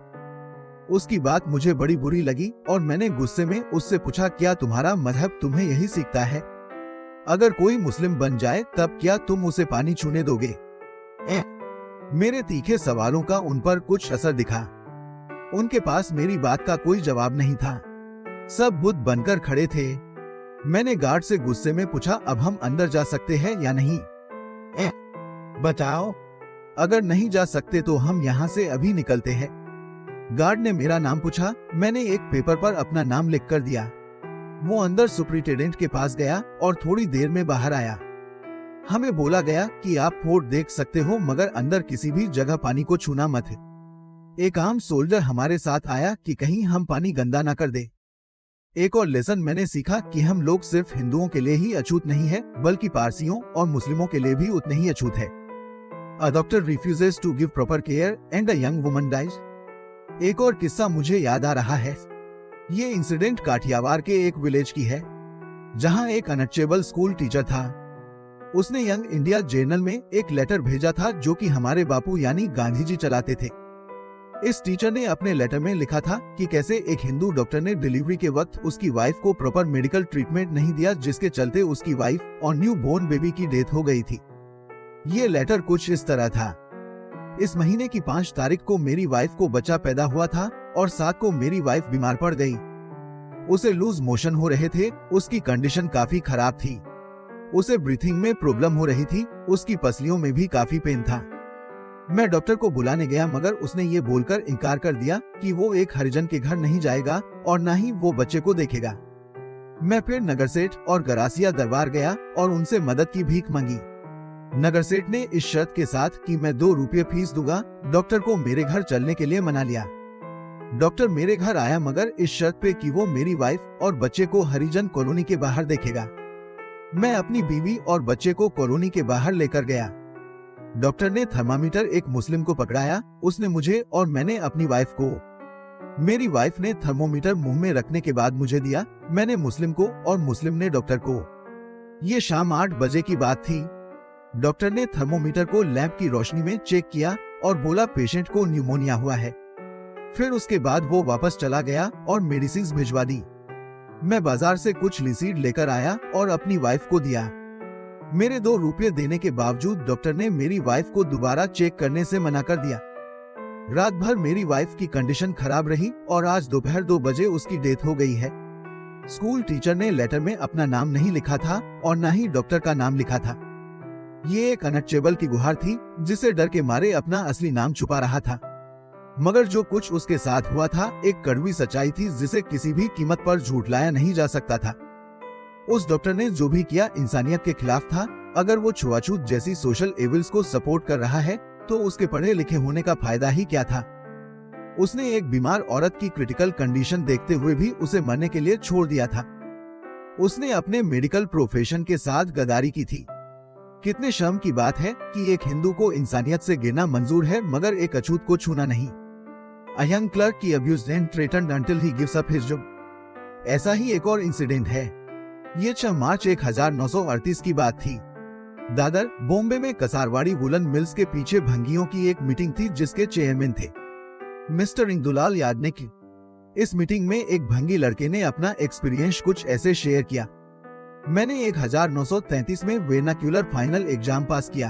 उसकी बात मुझे बड़ी बुरी लगी और मैंने गुस्से में उससे पूछा, क्या तुम्हारा मजहब तुम्हें यही सीखता है? अगर कोई मुस्लिम बन जाए तब क्या तुम उसे पानी छूने दोगे? मेरे तीखे सवालों का उन पर कुछ असर दिखा। उनके पास मेरी बात का कोई जवाब नहीं था। सब बुत बनकर खड़े थे। मैंने गार्ड से गुस्से में पूछा, अब हम अंदर जा सकते हैं या नहीं? बताओ। अगर नहीं जा सकते तो हम यहाँ से अभी निकलते हैं। गार्ड ने मेरा नाम पूछा। मैंने एक पेपर पर अपना नाम लिख कर दिया। वो अंदर सुपरिटेंडेंट के पास गया और थोड़ी देर में बाहर आया। हमें बोला गया कि आप फोर्ट देख सकते हो, मगर अंदर किसी भी जगह पानी को छूना मत है। एक आम सोल्जर हमारे साथ आया कि कहीं हम पानी गंदा ना कर दे। एक और लेसन मैंने सीखा कि हम लोग सिर्फ हिंदुओं के लिए ही अछूत नहीं है, बल्कि पारसियों और मुस्लिमों के लिए भी उतने ही अछूत है। A doctor refuses to give proper care and a young woman dies. एक और किस्सा मुझे याद आ रहा है। ये इंसिडेंट काठियावाड़ के एक विलेज की है, जहां एक अनटचेबल स्कूल टीचर था। उसने यंग इंडिया जर्नल में एक लेटर भेजा था जो कि हमारे बापू यानी गांधी जी चलाते थे। इस टीचर ने अपने लेटर में लिखा था कि कैसे एक हिंदू डॉक्टर ने डिलीवरी के वक्त उसकी वाइफ को प्रॉपर मेडिकल ट्रीटमेंट नहीं दिया, जिसके चलते उसकी वाइफ और न्यू बोर्न बेबी की डेथ हो गई थी। ये लेटर कुछ इस तरह था। इस महीने की 5 तारीख को मेरी वाइफ को बच्चा पैदा हुआ था और 7 को मेरी वाइफ बीमार पड़ गई। उसे लूज मोशन हो रहे थे, उसकी कंडीशन काफी खराब थी। उसे ब्रीथिंग में प्रॉब्लम हो रही थी, उसकी पसलियों में भी काफी पेन था। मैं डॉक्टर को बुलाने गया, मगर उसने ये बोलकर इनकार कर दिया कि वो एक हरिजन के घर नहीं जाएगा और न ही वो बच्चे को देखेगा। मैं फिर नगर सेठ और गरासिया दरबार गया और उनसे मदद की भीख मांगी। नगर सेठ ने इस शर्त के साथ कि मैं 2 रुपये फीस दूंगा, डॉक्टर को मेरे घर चलने के लिए मना लिया। डॉक्टर मेरे घर आया, मगर इस शर्त पे कि वो मेरी वाइफ और बच्चे को हरिजन कॉलोनी के बाहर देखेगा। मैं अपनी बीवी और बच्चे को कॉलोनी के बाहर लेकर गया। डॉक्टर ने थर्मामीटर एक मुस्लिम को पकड़ाया, उसने मुझे और मैंने अपनी वाइफ को। मेरी वाइफ ने थर्मोमीटर मुंह में रखने के बाद मुझे दिया, मैंने मुस्लिम को और मुस्लिम ने डॉक्टर को। ये शाम 8 बजे की बात थी। डॉक्टर ने थर्मोमीटर को लैंप की रोशनी में चेक किया और बोला पेशेंट को न्यूमोनिया हुआ है। फिर उसके बाद वो वापस चला गया और मेडिसिन भिजवा दी। मैं बाजार से कुछ लिसीड लेकर आया और अपनी वाइफ को दिया। मेरे 2 रुपये देने के बावजूद डॉक्टर ने मेरी वाइफ को दोबारा चेक करने से मना कर दिया। रात भर मेरी वाइफ की कंडीशन खराब रही और आज दोपहर 2 बजे उसकी डेथ हो गई है। स्कूल टीचर ने लेटर में अपना नाम नहीं लिखा था और न ही डॉक्टर का नाम लिखा था। ये एक अनटचेबल की गुहार थी, जिसे डर के मारे अपना असली नाम छुपा रहा था। मगर जो कुछ उसके साथ हुआ था एक कड़वी सच्चाई थी, जिसे किसी भी कीमत पर झूठलाया नहीं जा सकता था। उस डॉक्टर ने जो भी किया इंसानियत के खिलाफ था। अगर वो छुआछूत जैसी सोशल एविल्स को सपोर्ट कर रहा है तो उसके पढ़े लिखे होने का फायदा ही क्या था। उसने एक बीमार औरत की क्रिटिकल कंडीशन देखते हुए भी उसे मरने के लिए छोड़ दिया था। उसने अपने मेडिकल प्रोफेशन के साथ गद्दारी की थी। कितने शर्म की बात है कि एक हिंदू को इंसानियत से गिरना मंजूर है, मगर एक अछूत को छूना नहीं। A young clerk की abused and threatened until he gives up his job. ऐसा ही एक और इंसिडेंट है। ये 6 मार्च 1938 की बात थी। दादर बॉम्बे में कसारवाड़ी वुलन मिल्स के पीछे भंगियों की एक मीटिंग थी, जिसके चेयरमैन थे मिस्टर इंदुलाल याग्निक। इस मीटिंग में एक भंगी लड़के ने अपना एक्सपीरियंस कुछ ऐसे शेयर किया। मैंने 1933 में वर्नाक्यूलर फाइनल एग्जाम पास किया।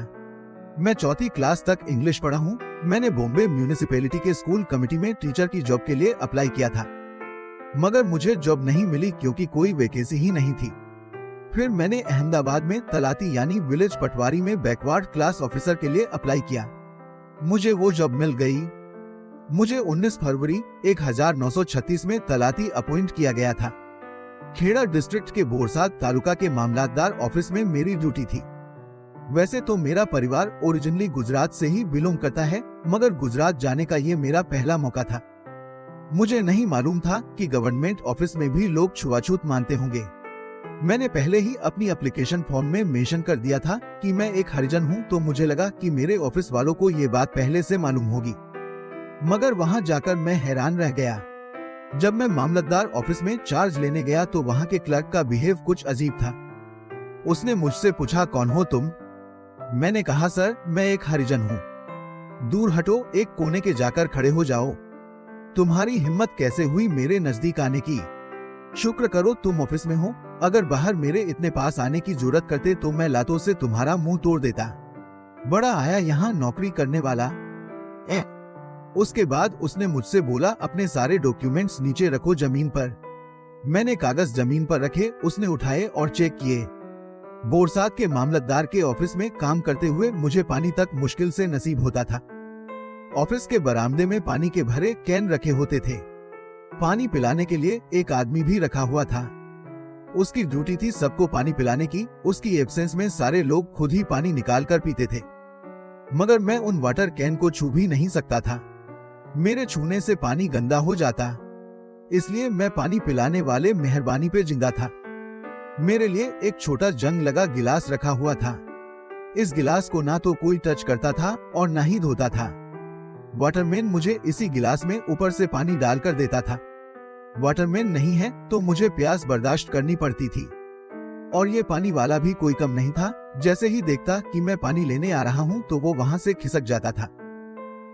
मैं 4th क्लास तक इंग्लिश पढ़ा हूँ। मैंने बॉम्बे म्यूनिसिपैलिटी के स्कूल कमेटी में टीचर की जॉब के लिए अप्लाई किया था, मगर मुझे जॉब नहीं मिली क्योंकि कोई वैकेंसी ही नहीं थी। फिर मैंने अहमदाबाद में तलाती यानी विलेज पटवारी में बैकवर्ड क्लास ऑफिसर के लिए अप्लाई किया। मुझे वो जॉब मिल गई। मुझे 19 फरवरी 1936 में तलाती अपॉइंट किया गया था। खेड़ा डिस्ट्रिक्ट के बोरसाद तालुका के मामलातदार ऑफिस में मेरी ड्यूटी थी। वैसे तो मेरा परिवार ओरिजिनली गुजरात से ही बिलोंग करता है, मगर गुजरात जाने का ये मेरा पहला मौका था। मुझे नहीं मालूम था कि गवर्नमेंट ऑफिस में भी लोग छुआछूत मानते होंगे। मैंने पहले ही अपनी एप्लीकेशन फॉर्म में मेंशन कर दिया था कि मैं एक हरिजन हूँ, तो मुझे लगा कि मेरे ऑफिस वालों को ये बात पहले से मालूम होगी। मगर वहाँ जाकर मैं हैरान रह गया। जब मैं मामलतदार ऑफिस में चार्ज लेने गया तो वहाँ के क्लर्क का बिहेव कुछ अजीब था। उसने मुझसे पूछा, कौन हो तुम? मैंने कहा, सर मैं एक हरिजन हूँ। दूर हटो, एक कोने के जाकर खड़े हो जाओ। तुम्हारी हिम्मत कैसे हुई मेरे नजदीक आने की? शुक्र करो तुम ऑफिस में हो, अगर बाहर मेरे इतने पास आने की जरूरत करते तो मैं लातों से तुम्हारा मुंह तोड़ देता। बड़ा आया यहाँ नौकरी करने वाला। उसके बाद उसने मुझसे बोला, अपने सारे डॉक्यूमेंट्स नीचे रखो जमीन पर। मैंने कागज जमीन पर रखे, उसने उठाए और चेक किए। बोरसाद के मामलतदार के ऑफिस में काम करते हुए मुझे पानी तक मुश्किल से नसीब होता था। ऑफिस के बरामदे में पानी के भरे कैन रखे होते थे। पानी पिलाने के लिए एक आदमी भी रखा हुआ था। उसकी ड्यूटी थी सबको पानी पिलाने की। उसकी एब्सेंस में सारे लोग खुद ही पानी निकाल कर पीते थे, मगर मैं उन वाटर कैन को छू भी नहीं सकता था। मेरे छूने से पानी गंदा हो जाता, इसलिए मैं पानी पिलाने वाले मेहरबानी पे जिंदा था। मेरे लिए एक छोटा जंग लगा गिलास रखा हुआ था। इस गिलास को ना तो कोई टच करता था और ना ही धोता था। वाटरमैन मुझे इसी गिलास में ऊपर से पानी डालकर देता था। वाटरमैन नहीं है तो मुझे प्यास बर्दाश्त करनी पड़ती थी, और ये पानी वाला भी कोई कम नहीं था। जैसे ही देखता कि मैं पानी लेने आ रहा हूँ तो वो वहां से खिसक जाता था।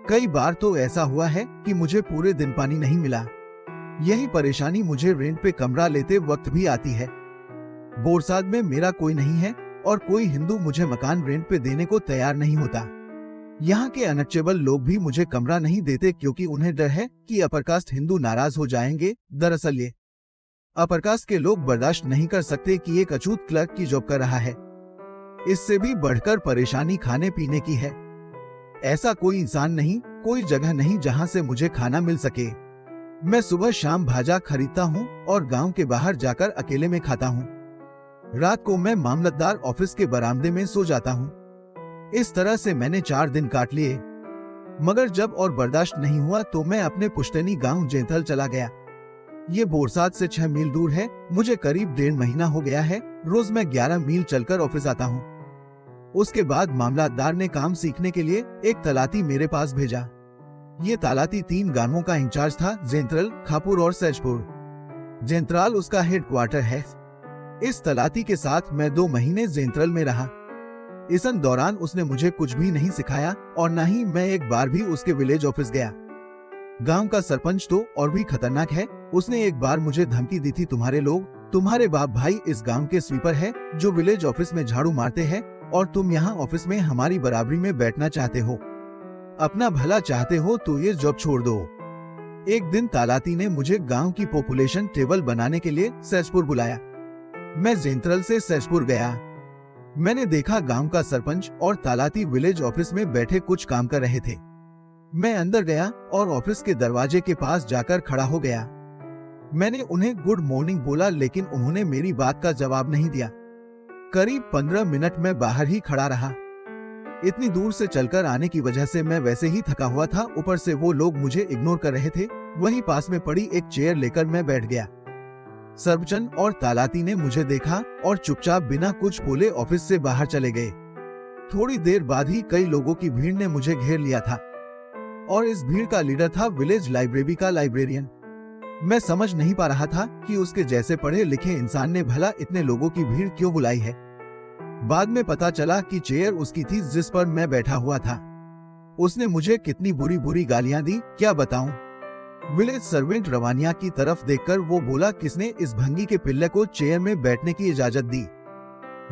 कई बार तो ऐसा हुआ है कि मुझे पूरे दिन पानी नहीं मिला। यही परेशानी मुझे रेंट पे कमरा लेते वक्त भी आती है। बोरसाद में मेरा कोई नहीं है और कोई हिंदू मुझे मकान रेंट पे देने को तैयार नहीं होता। यहाँ के अनटचेबल लोग भी मुझे कमरा नहीं देते क्योंकि उन्हें डर है कि अपर कास्ट हिंदू नाराज हो जाएंगे। दरअसल ये अपर कास्ट के लोग बर्दाश्त नहीं कर सकते कि एक अछूत क्लर्क की जॉब कर रहा है। इससे भी बढ़कर परेशानी खाने पीने की है। ऐसा कोई इंसान नहीं, कोई जगह नहीं जहाँ से मुझे खाना मिल सके। मैं सुबह शाम भाजा खरीदता हूँ और गांव के बाहर जाकर अकेले में खाता हूँ। रात को मैं मामलतदार ऑफिस के बरामदे में सो जाता हूँ। इस तरह से मैंने 4 दिन काट लिए, मगर जब और बर्दाश्त नहीं हुआ तो मैं अपने पुश्तैनी गांव जेंथल चला गया। ये बोरसाद से 6 मील दूर है। मुझे करीब 1.5 महीना हो गया है। रोज मैं 11 मील चलकर ऑफिस आता हूँ। उसके बाद मामलतदार ने काम सीखने के लिए एक तलाती मेरे पास भेजा। ये तलाती 3 गांवों का इंचार्ज था, जेंत्रल, खापुर और सैजपुर। जेंत्राल उसका हेडक्वार्टर है। इस तलाती के साथ मैं 2 महीने जेंत्रल में रहा। इस दौरान उसने मुझे कुछ भी नहीं सिखाया और न ही मैं एक बार भी उसके विलेज ऑफिस गया। गांव का सरपंच तो और भी खतरनाक है। उसने एक बार मुझे धमकी दी थी, तुम्हारे बाप भाई इस गांव के स्वीपर है जो विलेज ऑफिस में झाड़ू मारते हैं और तुम यहाँ ऑफिस में हमारी बराबरी में बैठना चाहते हो। अपना भला चाहते हो तो ये जॉब छोड़ दो। एक दिन तालाती ने मुझे गांव की पॉपुलेशन टेबल बनाने के लिए सैजपुर बुलाया। मैं जेंत्रल से सैजपुर गया। मैंने देखा गांव का सरपंच और तालाती विलेज ऑफिस में बैठे कुछ काम कर रहे थे। मैं अंदर गया और ऑफिस के दरवाजे के पास जाकर खड़ा हो गया। मैंने उन्हें गुड मॉर्निंग बोला, लेकिन उन्होंने मेरी बात का जवाब नहीं दिया। करीब 15 मिनट में बाहर ही खड़ा रहा। इतनी दूर से चलकर आने की वजह से मैं वैसे ही थका हुआ था, ऊपर से वो लोग मुझे इग्नोर कर रहे थे। वहीं पास में पड़ी एक चेयर लेकर मैं बैठ गया। सरपंच और तालाती ने मुझे देखा और चुपचाप बिना कुछ बोले ऑफिस से बाहर चले गए। थोड़ी देर बाद ही कई लोगों की भीड़ ने मुझे घेर लिया था और इस भीड़ का लीडर था विलेज लाइब्रेरी का लाइब्रेरियन। मैं समझ नहीं पा रहा था कि उसके जैसे पढ़े लिखे इंसान ने भला इतने लोगों की भीड़ क्यों बुलाई है। बाद में पता चला कि चेयर उसकी थी जिस पर मैं बैठा हुआ था। उसने मुझे कितनी बुरी बुरी गालियां दी, क्या बताऊं। विलेज सर्वेंट रवानिया की तरफ देखकर वो बोला, किसने इस भंगी के पिल्ले को चेयर में बैठने की इजाजत दी।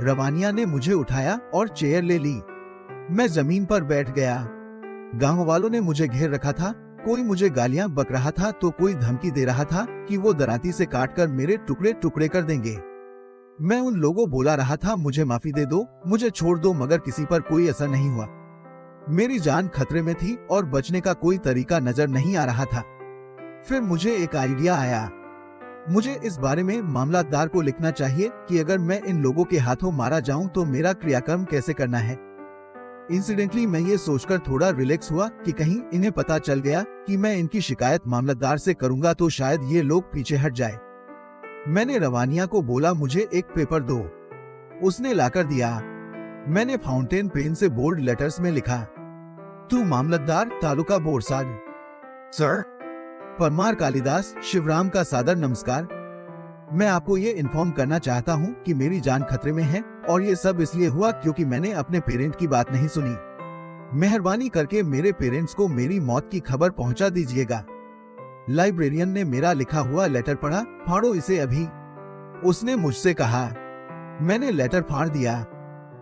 रवानिया ने मुझे उठाया और चेयर ले ली। मैं जमीन पर बैठ गया। गांव वालों ने मुझे घेर रखा था। कोई मुझे गालियां बक रहा था तो कोई धमकी दे रहा था कि वो दराती से काटकर मेरे टुकड़े टुकड़े कर देंगे। मैं उन लोगों बोला रहा था, मुझे माफी दे दो, मुझे छोड़ दो, मगर किसी पर कोई असर नहीं हुआ। मेरी जान खतरे में थी और बचने का कोई तरीका नजर नहीं आ रहा था। फिर मुझे एक आइडिया आया। मुझे इस बारे में मामलतदार को लिखना चाहिए कि अगर मैं इन लोगों के हाथों मारा जाऊं तो मेरा क्रियाक्रम कैसे करना है। इंसिडेंटली मैं ये सोचकर थोड़ा रिलैक्स हुआ कि कहीं इन्हें पता चल गया कि मैं इनकी शिकायत मामलतदार से करूंगा तो शायद ये लोग पीछे हट जाए। मैंने रवानिया को बोला, मुझे एक पेपर दो। उसने लाकर दिया। मैंने फाउंटेन पेन से बोल्ड लेटर्स में लिखा, तू मामलतदार तालुका बोरसाद। सर, परमार कालिदास, शिवराम का सादर नमस्कार। मैं आपको ये इन्फॉर्म करना चाहता हूँ कि मेरी जान खतरे में है और ये सब इसलिए हुआ क्योंकि मैंने अपने पेरेंट की बात नहीं सुनी। मेहरबानी करके मेरे पेरेंट्स को मेरी मौत की खबर पहुंचा दीजिएगा। लाइब्रेरियन ने मेरा लिखा हुआ लेटर पढ़ा। फाड़ो इसे अभी, उसने मुझसे कहा। मैंने लेटर फाड़ दिया।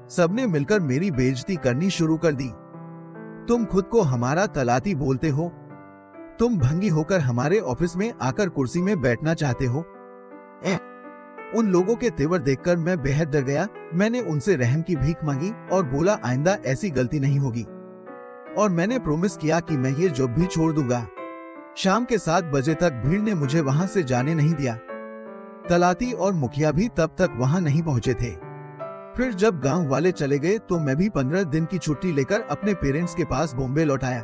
सबने मिलकर मेरी बेइज्जती करनी शुरू कर दी। तुम खुद को हमारा तलाती बोलते हो, तुम भंगी होकर हमारे ऑफिस में आकर कुर्सी में बैठना चाहते हो। उन लोगों के तेवर देखकर मैं बेहद डर गया। मैंने उनसे रहम की भीख मांगी और बोला, आइंदा ऐसी गलती नहीं होगी। और मैंने प्रॉमिस किया कि मैं ये जॉब भी छोड़ दूंगा। शाम के 7 बजे तक भीड़ ने मुझे वहां से जाने नहीं दिया। तलाती और मुखिया भी तब तक वहां नहीं पहुंचे थे। फिर जब गांव वाले चले गए तो मैं भी 15 दिन की छुट्टी लेकर अपने पेरेंट्स के पास बॉम्बे लौट आया।